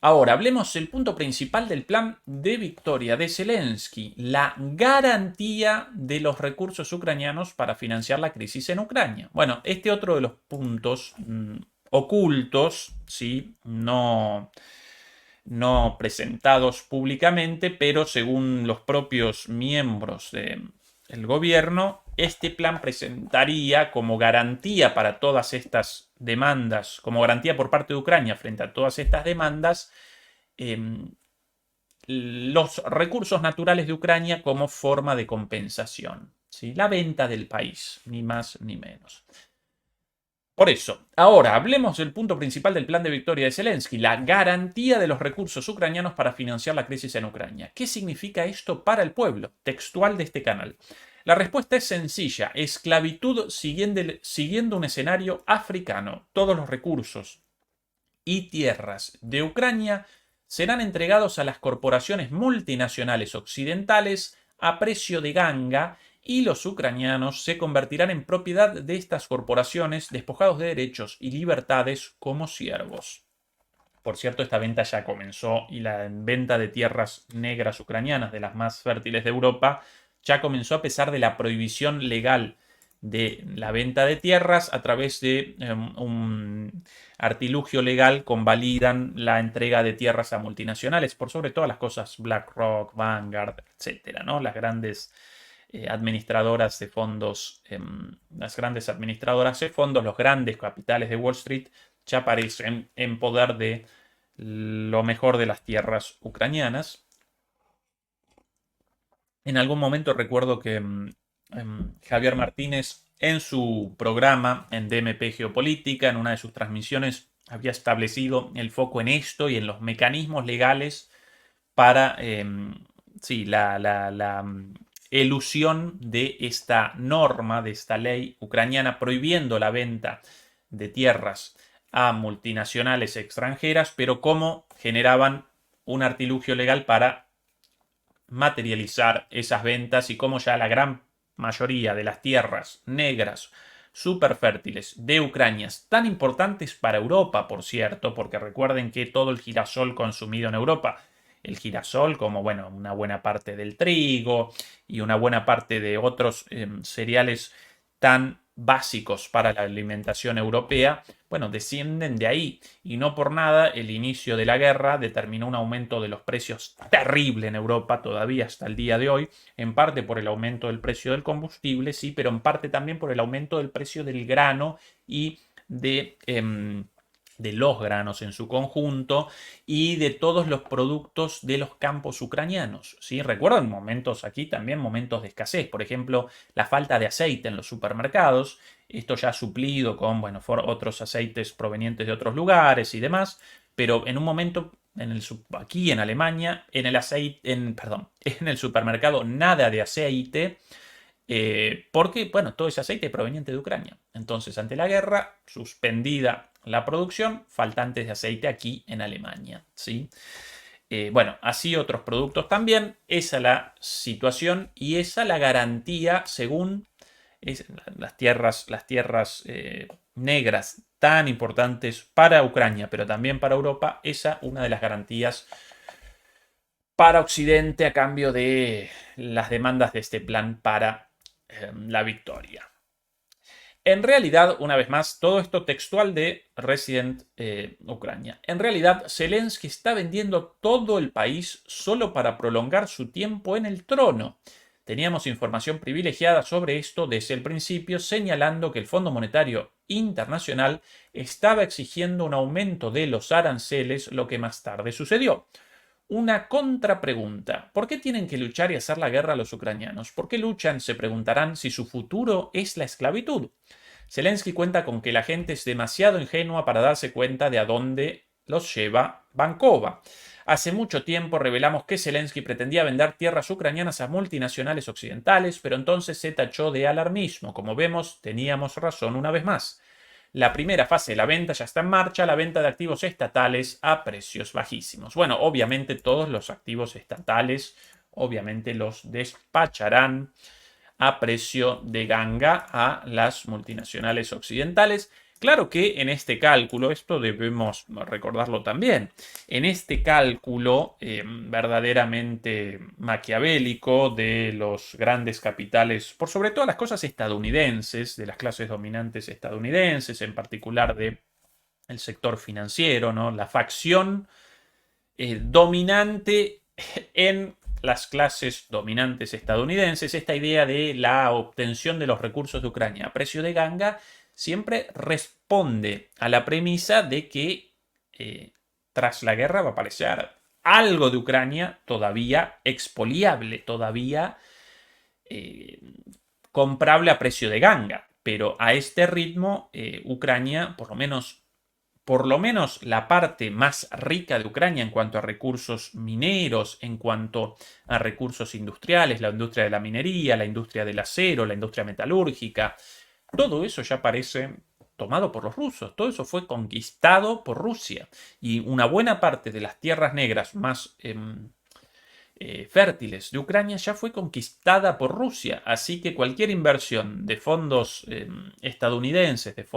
Ahora, hablemos del punto principal del plan de victoria de Zelensky, la garantía de los recursos ucranianos para financiar la crisis en Ucrania. Bueno, este otro de los puntos ocultos, ¿sí? No presentados públicamente, pero según los propios miembros del gobierno, este plan presentaría como garantía para todas estas demandas, como garantía por parte de Ucrania frente a todas estas demandas, los recursos naturales de Ucrania como forma de compensación. ¿Sí? La venta del país, ni más ni menos. Por eso, ahora hablemos del punto principal del plan de victoria de Zelensky, la garantía de los recursos ucranianos para financiar la crisis en Ucrania. ¿Qué significa esto para el pueblo? Textual de este canal. La respuesta es sencilla, esclavitud siguiendo un escenario africano. Todos los recursos y tierras de Ucrania serán entregados a las corporaciones multinacionales occidentales a precio de ganga y los ucranianos se convertirán en propiedad de estas corporaciones despojados de derechos y libertades como siervos. Por cierto, esta venta ya comenzó y la venta de tierras negras ucranianas, de las más fértiles de Europa, ya comenzó a pesar de la prohibición legal de la venta de tierras. A través de un artilugio legal convalidan la entrega de tierras a multinacionales, por sobre todas las cosas BlackRock, Vanguard, etcétera, ¿no? Las grandes administradoras de fondos, los grandes capitales de Wall Street ya aparecen en poder de lo mejor de las tierras ucranianas. En algún momento recuerdo que Javier Martínez, en su programa en DMP Geopolítica, en una de sus transmisiones, había establecido el foco en esto y en los mecanismos legales para la elusión de esta norma, de esta ley ucraniana prohibiendo la venta de tierras a multinacionales extranjeras, pero cómo generaban un artilugio legal para materializar esas ventas y cómo ya la gran mayoría de las tierras negras súper fértiles de Ucrania, tan importantes para Europa, por cierto, porque recuerden que todo el girasol consumido en Europa, el girasol como, bueno, una buena parte del trigo y una buena parte de otros cereales tan básicos para la alimentación europea, bueno, descienden de ahí. Y no por nada el inicio de la guerra determinó un aumento de los precios terrible en Europa, todavía hasta el día de hoy, en parte por el aumento del precio del combustible, sí, pero en parte también por el aumento del precio del grano y de los granos en su conjunto y de todos los productos de los campos ucranianos. ¿Sí? Recuerdan momentos aquí también, momentos de escasez, por ejemplo, la falta de aceite en los supermercados, esto ya suplido con bueno, otros aceites provenientes de otros lugares y demás, pero en un momento aquí en Alemania, en el supermercado nada de aceite, porque, bueno, todo ese aceite es proveniente de Ucrania. Entonces, ante la guerra, suspendida la producción, faltantes de aceite aquí en Alemania, ¿sí? Bueno, así otros productos también. Esa es la situación y esa la garantía según las tierras negras tan importantes para Ucrania, pero también para Europa. Esa una de las garantías para Occidente a cambio de las demandas de este plan para la victoria. En realidad, una vez más, todo esto textual de Resident Ucrania. En realidad, Zelensky está vendiendo todo el país solo para prolongar su tiempo en el trono. Teníamos información privilegiada sobre esto desde el principio, señalando que el Fondo Monetario Internacional estaba exigiendo un aumento de los aranceles, lo que más tarde sucedió. Una contrapregunta. ¿Por qué tienen que luchar y hacer la guerra a los ucranianos? ¿Por qué luchan? Se preguntarán si su futuro es la esclavitud. Zelensky cuenta con que la gente es demasiado ingenua para darse cuenta de a dónde los lleva Bankova. Hace mucho tiempo revelamos que Zelensky pretendía vender tierras ucranianas a multinacionales occidentales, pero entonces se tachó de alarmismo. Como vemos, teníamos razón una vez más. La primera fase de la venta ya está en marcha, la venta de activos estatales a precios bajísimos. Bueno, obviamente todos los activos estatales, obviamente los despacharán a precio de ganga a las multinacionales occidentales. Claro que en este cálculo, esto debemos recordarlo también, en este cálculo verdaderamente maquiavélico de los grandes capitales, por sobre todo las cosas estadounidenses, de las clases dominantes estadounidenses, en particular de el sector financiero, ¿no? La facción dominante en las clases dominantes estadounidenses, esta idea de la obtención de los recursos de Ucrania a precio de ganga siempre responde a la premisa de que tras la guerra va a aparecer algo de Ucrania todavía expoliable, todavía comprable a precio de ganga. Pero a este ritmo, Ucrania, por lo menos la parte más rica de Ucrania en cuanto a recursos mineros, en cuanto a recursos industriales, la industria de la minería, la industria del acero, la industria metalúrgica, todo eso ya parece tomado por los rusos, todo eso fue conquistado por Rusia y una buena parte de las tierras negras más fértiles de Ucrania ya fue conquistada por Rusia, así que cualquier inversión de fondos estadounidenses, de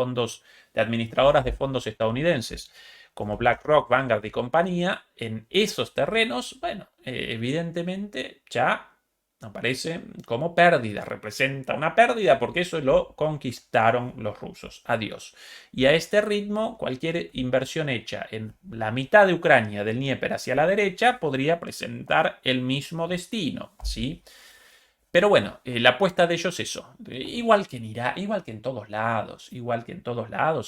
administradoras de fondos estadounidenses, como BlackRock, Vanguard y compañía, en esos terrenos, bueno, evidentemente ya aparece como pérdida, representa una pérdida porque eso lo conquistaron los rusos. Adiós. Y a este ritmo, cualquier inversión hecha en la mitad de Ucrania, del Dnieper hacia la derecha, podría presentar el mismo destino, ¿sí? Pero bueno, la apuesta de ellos es eso. Igual que en Irak, igual que en todos lados,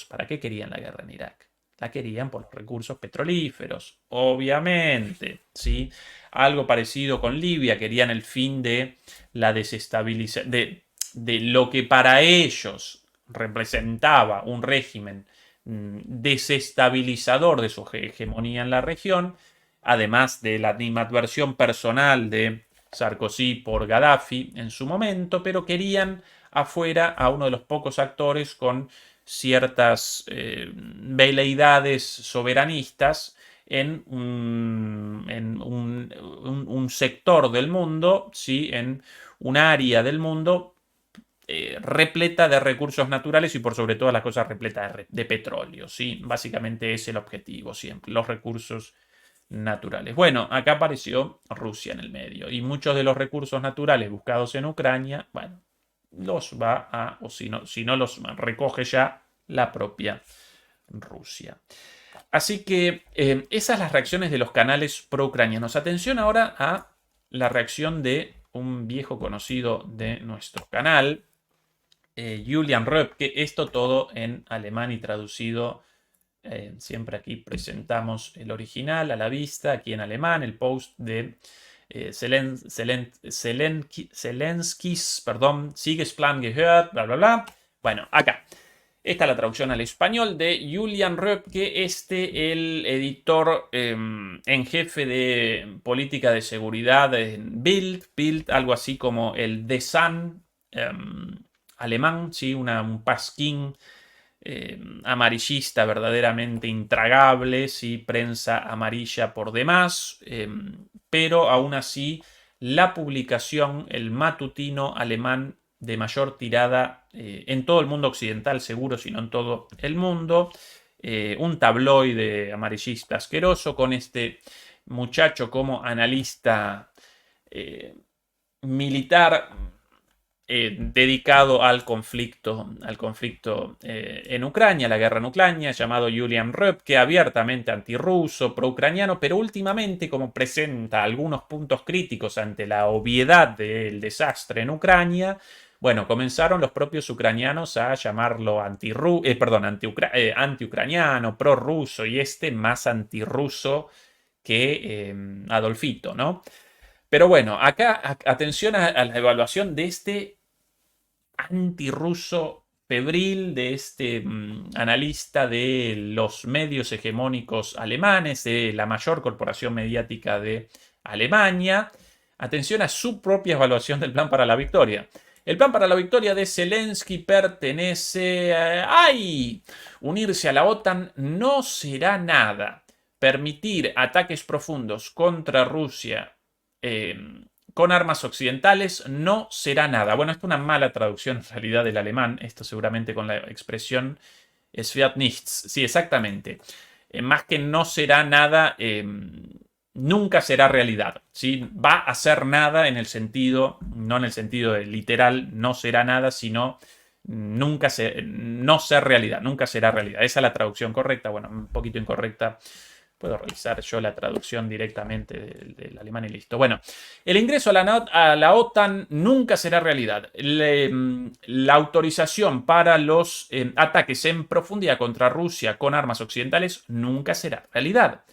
¿para qué querían la guerra en Irak? La querían por los recursos petrolíferos, obviamente, ¿sí? Algo parecido con Libia, querían el fin de la desestabilización, de lo que para ellos representaba un régimen desestabilizador de su hegemonía en la región, además de la animadversión personal de Sarkozy por Gaddafi en su momento, pero querían afuera a uno de los pocos actores con ciertas veleidades soberanistas en un sector del mundo, ¿sí? En un área del mundo repleta de recursos naturales y por sobre todas las cosas repleta de petróleo, ¿sí? Básicamente es el objetivo siempre, los recursos naturales. Bueno, acá apareció Rusia en el medio y muchos de los recursos naturales buscados en Ucrania, bueno, los va a, o si no los recoge ya la propia Rusia. Así que esas las reacciones de los canales pro-ucranianos. Atención ahora a la reacción de un viejo conocido de nuestro canal, Julian Röpke, esto todo en alemán y traducido. Siempre aquí presentamos el original a la vista, aquí en alemán, el post de Zelenskis, perdón, Siegesplan gehört, bla, bla, bla. Bueno, acá. Esta es la traducción al español de Julian Röpke, el editor en jefe de política de seguridad en Bild, algo así como el The Sun alemán, ¿sí? Un pasquín amarillista verdaderamente intragable, ¿sí? Prensa amarilla por demás, pero aún así la publicación, el matutino alemán de mayor tirada en todo el mundo occidental, seguro, si no en todo el mundo. Un tabloide amarillista asqueroso con este muchacho como analista militar dedicado al conflicto en Ucrania, la guerra en Ucrania, llamado Julian Röpke, abiertamente antirruso, pro-ucraniano, pero últimamente, como presenta algunos puntos críticos ante la obviedad del desastre en Ucrania, bueno, comenzaron los propios ucranianos a llamarlo anti-ucraniano, pro-ruso y más antirruso que Adolfito, ¿no? Pero bueno, acá atención a la evaluación de este antirruso febril, de este analista de los medios hegemónicos alemanes, de la mayor corporación mediática de Alemania. Atención a su propia evaluación del Plan para la Victoria. El Plan para la Victoria de Zelensky pertenece a... ¡Ay! Unirse a la OTAN no será nada. Permitir ataques profundos contra Rusia con armas occidentales no será nada. Bueno, esto es una mala traducción en realidad del alemán. Esto seguramente con la expresión es wird nichts. Sí, exactamente. Más que no será nada, nunca será realidad. ¿Sí? Va a ser nada en el sentido, no en el sentido de literal, no será nada, sino no ser realidad, nunca será realidad. Esa es la traducción correcta, bueno, un poquito incorrecta. Puedo realizar yo la traducción directamente del alemán y listo. Bueno, el ingreso a la OTAN nunca será realidad. La autorización para los ataques en profundidad contra Rusia con armas occidentales nunca será realidad.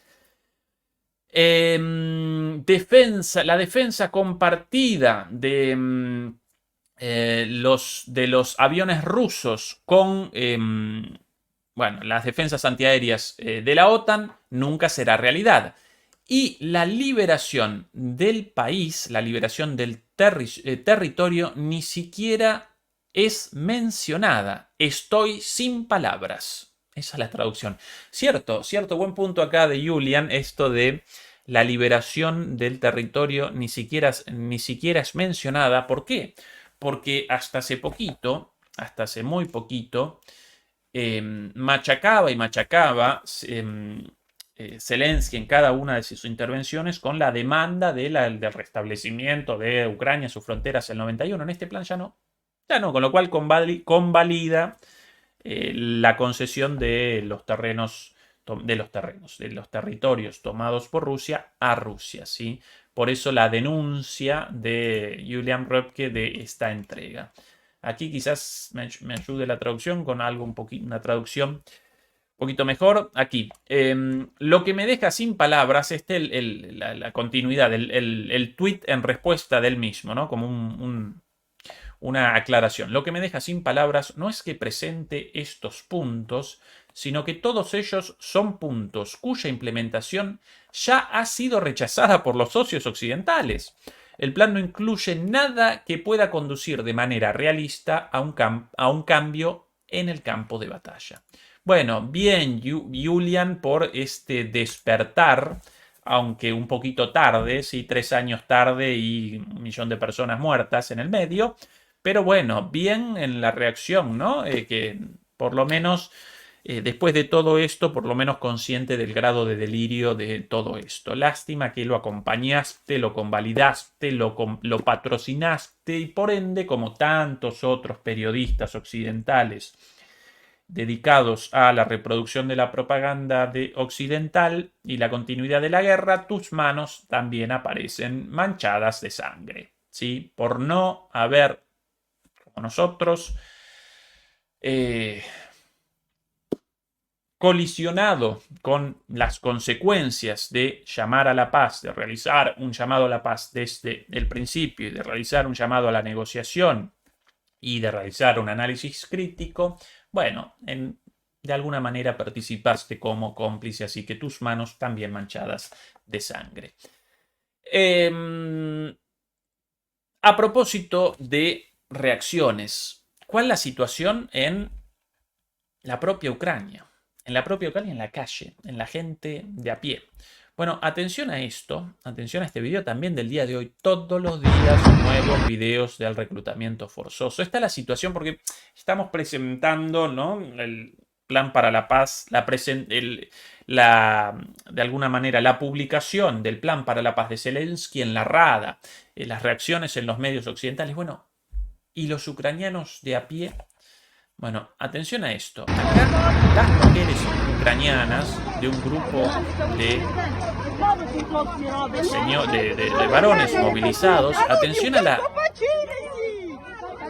La defensa compartida de los aviones rusos con bueno, las defensas antiaéreas de la OTAN nunca será realidad. Y la liberación del país, la liberación del territorio, ni siquiera es mencionada. Estoy sin palabras. Esa es la traducción. Cierto, buen punto acá de Julian, esto de la liberación del territorio ni siquiera es mencionada. ¿Por qué? Porque hasta hace muy poquito, machacaba Zelensky en cada una de sus intervenciones con la demanda del restablecimiento de Ucrania, sus fronteras el 91. En este plan ya no, con lo cual convalida la concesión de los territorios tomados por Rusia a Rusia, ¿sí? Por eso la denuncia de Julian Röpke de esta entrega. Aquí quizás me ayude la traducción con una traducción un poquito mejor. Aquí, lo que me deja sin palabras es la continuidad, el tweet en respuesta del mismo, ¿no? Como una aclaración. Lo que me deja sin palabras no es que presente estos puntos, sino que todos ellos son puntos cuya implementación ya ha sido rechazada por los socios occidentales. El plan no incluye nada que pueda conducir de manera realista a un cambio en el campo de batalla. Bueno, bien, Julian, por este despertar, aunque un poquito tarde, sí, 3 años tarde y 1 millón de personas muertas en el medio, pero bueno, bien en la reacción, ¿no? Que por lo menos, después de todo esto, por lo menos consciente del grado de delirio de todo esto. Lástima que lo acompañaste, lo convalidaste, lo patrocinaste y por ende, como tantos otros periodistas occidentales dedicados a la reproducción de la propaganda occidental y la continuidad de la guerra, tus manos también aparecen manchadas de sangre, ¿sí? Por no haber, como nosotros, colisionado con las consecuencias de llamar a la paz, de realizar un llamado a la paz desde el principio y de realizar un llamado a la negociación y de realizar un análisis crítico, bueno, de alguna manera participaste como cómplice, así que tus manos también manchadas de sangre. A propósito de reacciones, ¿cuál es la situación en la propia Ucrania? En la propia Ucrania, en la calle, en la gente de a pie. Bueno, atención a esto, atención a este video también del día de hoy. Todos los días nuevos videos del reclutamiento forzoso. Esta es la situación porque estamos presentando, ¿no?, el plan para la paz, de alguna manera la publicación del plan para la paz de Zelensky en la Rada, las reacciones en los medios occidentales. Bueno, ¿y los ucranianos de a pie? Bueno, atención a esto. Acá las mujeres ucranianas de un grupo de varones movilizados, atención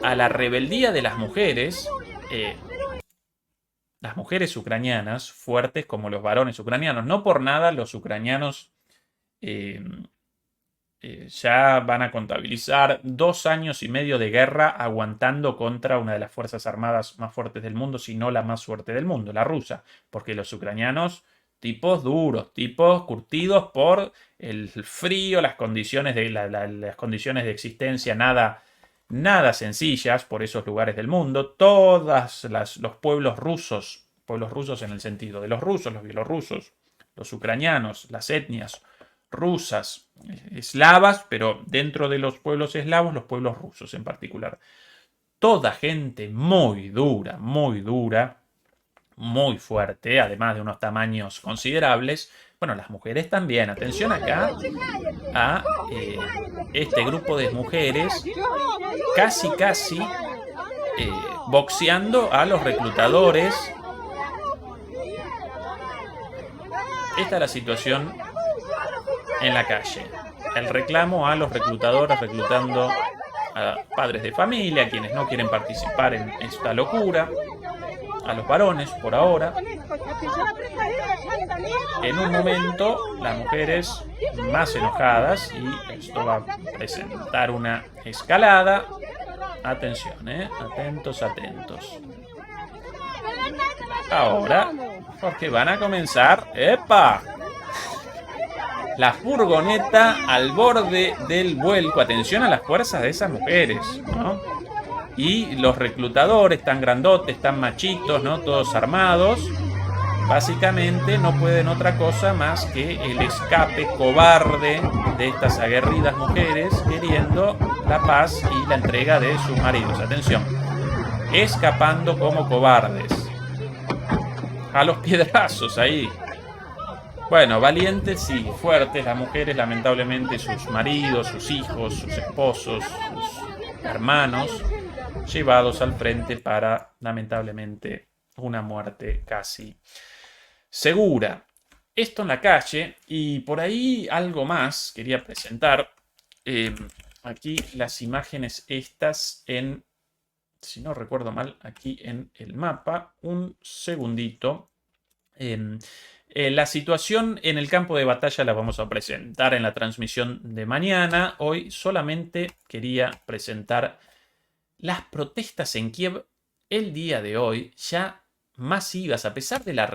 a la rebeldía de las mujeres ucranianas, fuertes como los varones ucranianos. No por nada los ucranianos ya van a contabilizar 2 años y medio de guerra aguantando contra una de las fuerzas armadas más fuertes del mundo, si no la más fuerte del mundo, la rusa. Porque los ucranianos, tipos duros, tipos curtidos por el frío, las condiciones las condiciones de existencia nada sencillas por esos lugares del mundo. Todos los pueblos rusos en el sentido de los rusos, los bielorrusos, los ucranianos, las etnias rusas, eslavas, pero dentro de los pueblos eslavos, los pueblos rusos en particular. Toda gente muy dura, muy fuerte, además de unos tamaños considerables. Bueno, las mujeres también. Atención acá a este grupo de mujeres casi boxeando a los reclutadores. Esta es la situación en la calle. El reclamo a los reclutadores reclutando a padres de familia, a quienes no quieren participar en esta locura, a los varones por ahora. En un momento, las mujeres más enojadas, y esto va a presentar una escalada. Atención, atentos, atentos. Ahora, porque van a comenzar, ¡epa!, la furgoneta al borde del vuelco. Atención a las fuerzas de esas mujeres, ¿no? Y los reclutadores tan grandotes, tan machitos, ¿no? Todos armados. Básicamente no pueden otra cosa más que el escape cobarde de estas aguerridas mujeres queriendo la paz y la entrega de sus maridos. Atención, escapando como cobardes. A los piedrazos ahí. Bueno, valientes y fuertes las mujeres, lamentablemente sus maridos, sus hijos, sus esposos, sus hermanos, llevados al frente para, lamentablemente, una muerte casi segura. Esto en la calle, y por ahí algo más quería presentar. Aquí las imágenes estas en, si no recuerdo mal, aquí en el mapa. Un segundito. La situación en el campo de batalla la vamos a presentar en la transmisión de mañana. Hoy solamente quería presentar las protestas en Kiev el día de hoy, ya masivas, a pesar de la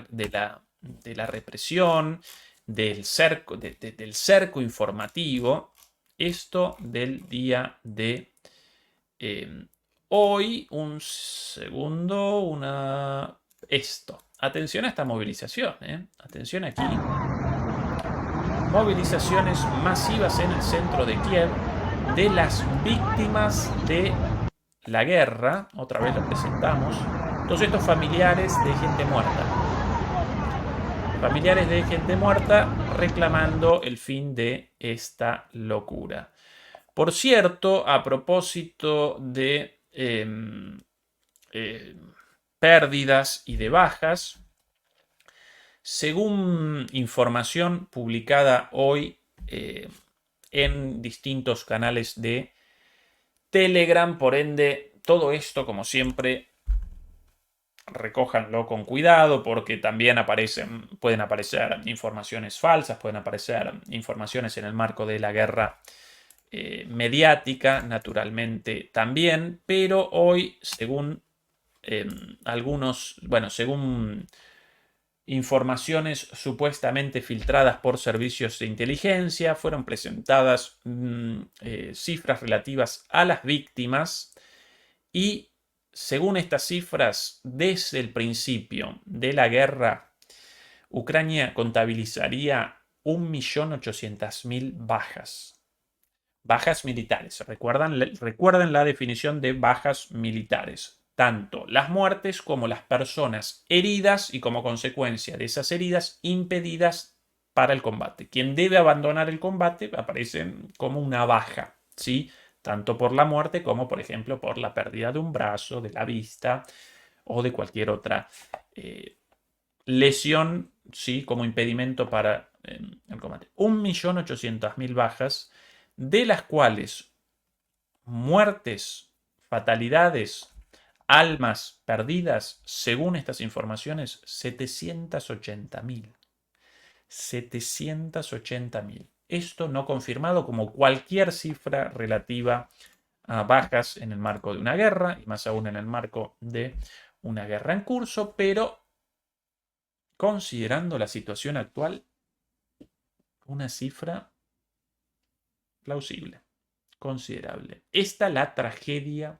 represión, del cerco informativo. Esto del día de hoy. Un segundo, esto. Atención a esta movilización, Atención aquí. Movilizaciones masivas en el centro de Kiev de las víctimas de la guerra. Otra vez lo presentamos. Todos estos familiares de gente muerta. Familiares de gente muerta reclamando el fin de esta locura. Por cierto, a propósito de pérdidas y de bajas, según información publicada hoy en distintos canales de Telegram, por ende, todo esto, como siempre, recójanlo con cuidado porque también pueden aparecer informaciones falsas, pueden aparecer informaciones en el marco de la guerra mediática, naturalmente también, pero hoy, según según informaciones supuestamente filtradas por servicios de inteligencia, fueron presentadas cifras relativas a las víctimas, y según estas cifras, desde el principio de la guerra, Ucrania contabilizaría 1.800.000 bajas. Bajas militares. Recuerden la definición de bajas militares. Tanto las muertes como las personas heridas y, como consecuencia de esas heridas, impedidas para el combate. Quien debe abandonar el combate aparece como una baja, ¿sí? Tanto por la muerte como, por ejemplo, por la pérdida de un brazo, de la vista o de cualquier otra lesión, ¿sí? Como impedimento para el combate. 1.800.000 bajas, de las cuales muertes, fatalidades, almas perdidas, según estas informaciones, 780.000. 780.000. Esto no confirmado, como cualquier cifra relativa a bajas en el marco de una guerra, y más aún en el marco de una guerra en curso, pero considerando la situación actual, una cifra plausible, considerable. Esta es la tragedia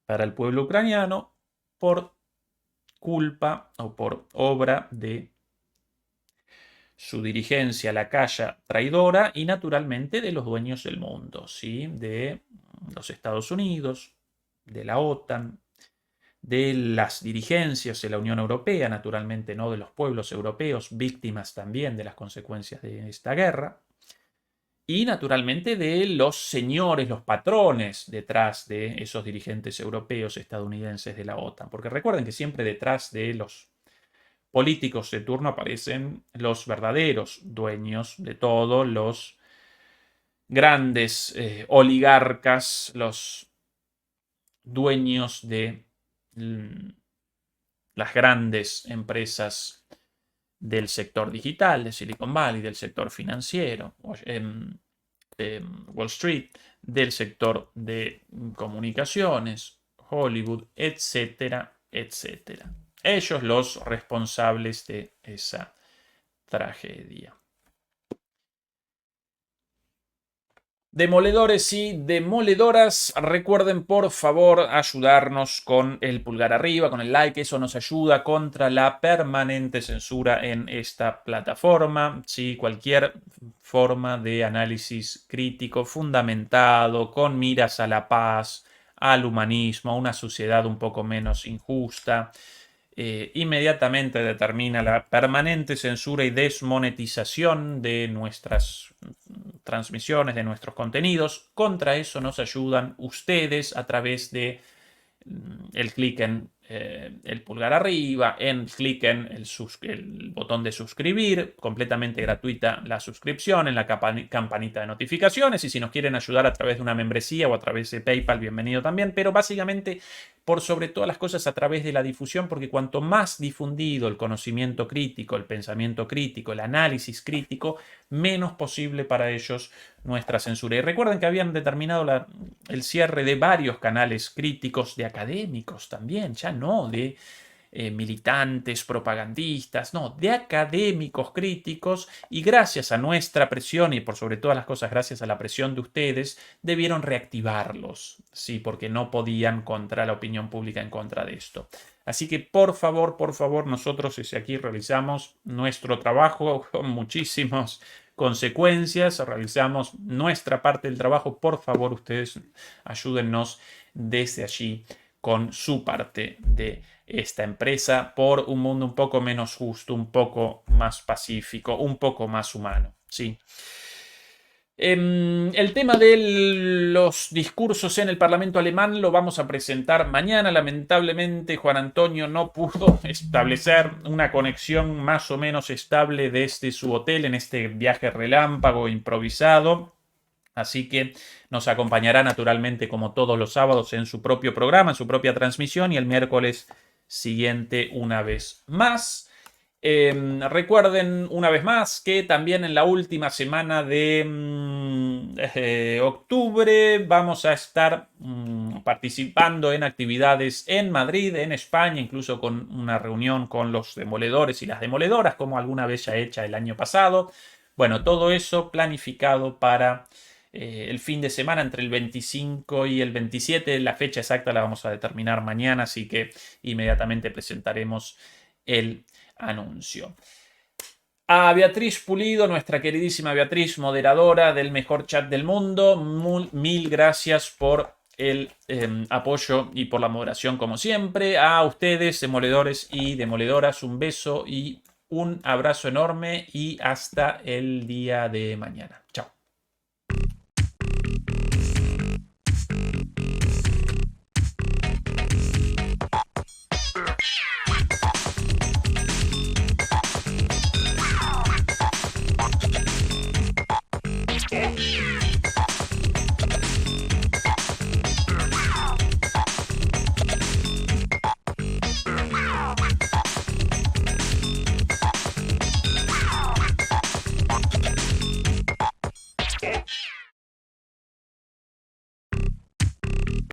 para el pueblo ucraniano por culpa o por obra de su dirigencia lacaya traidora y naturalmente de los dueños del mundo, ¿sí? De los Estados Unidos, de la OTAN, de las dirigencias de la Unión Europea, naturalmente no de los pueblos europeos, víctimas también de las consecuencias de esta guerra, y naturalmente de los señores, los patrones detrás de esos dirigentes europeos, estadounidenses de la OTAN. Porque recuerden que siempre detrás de los políticos de turno aparecen los verdaderos dueños de todo, los grandes oligarcas, los dueños de las grandes empresas del sector digital, de Silicon Valley, del sector financiero, Wall Street, del sector de comunicaciones, Hollywood, etcétera, etcétera. Ellos los responsables de esa tragedia. Demoledores y demoledoras, recuerden por favor ayudarnos con el pulgar arriba, con el like, eso nos ayuda contra la permanente censura en esta plataforma. Sí, cualquier forma de análisis crítico fundamentado, con miras a la paz, al humanismo, a una sociedad un poco menos injusta, inmediatamente determina la permanente censura y desmonetización de nuestras transmisiones, de nuestros contenidos. Contra eso nos ayudan ustedes a través de el clic en el pulgar arriba, en clic en el botón de suscribir, completamente gratuita la suscripción, en la campanita de notificaciones, y si nos quieren ayudar a través de una membresía o a través de PayPal, bienvenido también, pero básicamente por sobre todas las cosas a través de la difusión, porque cuanto más difundido el conocimiento crítico, el pensamiento crítico, el análisis crítico, menos posible para ellos nuestra censura. Y recuerden que habían determinado el cierre de varios canales críticos de académicos también, ya no de militantes, propagandistas, no, de académicos críticos, y gracias a nuestra presión y por sobre todas las cosas gracias a la presión de ustedes, debieron reactivarlos, sí, porque no podían contra la opinión pública en contra de esto. Así que por favor, nosotros desde aquí realizamos nuestro trabajo con muchísimas consecuencias, realizamos nuestra parte del trabajo. Por favor, ustedes ayúdennos desde allí con su parte de esta empresa por un mundo un poco menos justo, un poco más pacífico, un poco más humano, ¿sí? El tema de los discursos en el Parlamento alemán lo vamos a presentar mañana. Lamentablemente, Juan Antonio no pudo establecer una conexión más o menos estable desde su hotel en este viaje relámpago improvisado. Así que nos acompañará naturalmente como todos los sábados en su propio programa, en su propia transmisión, y el miércoles siguiente una vez más. Recuerden una vez más que también en la última semana de octubre vamos a estar participando en actividades en Madrid, en España, incluso con una reunión con los demoledores y las demoledoras, como alguna vez ya hecha el año pasado. Bueno, todo eso planificado para el fin de semana entre el 25 y el 27. La fecha exacta la vamos a determinar mañana, así que inmediatamente presentaremos el anuncio. A Beatriz Pulido, nuestra queridísima Beatriz, moderadora del mejor chat del mundo, mil gracias por el apoyo y por la moderación como siempre. A ustedes, demoledores y demoledoras, un beso y un abrazo enorme y hasta el día de mañana. Chao.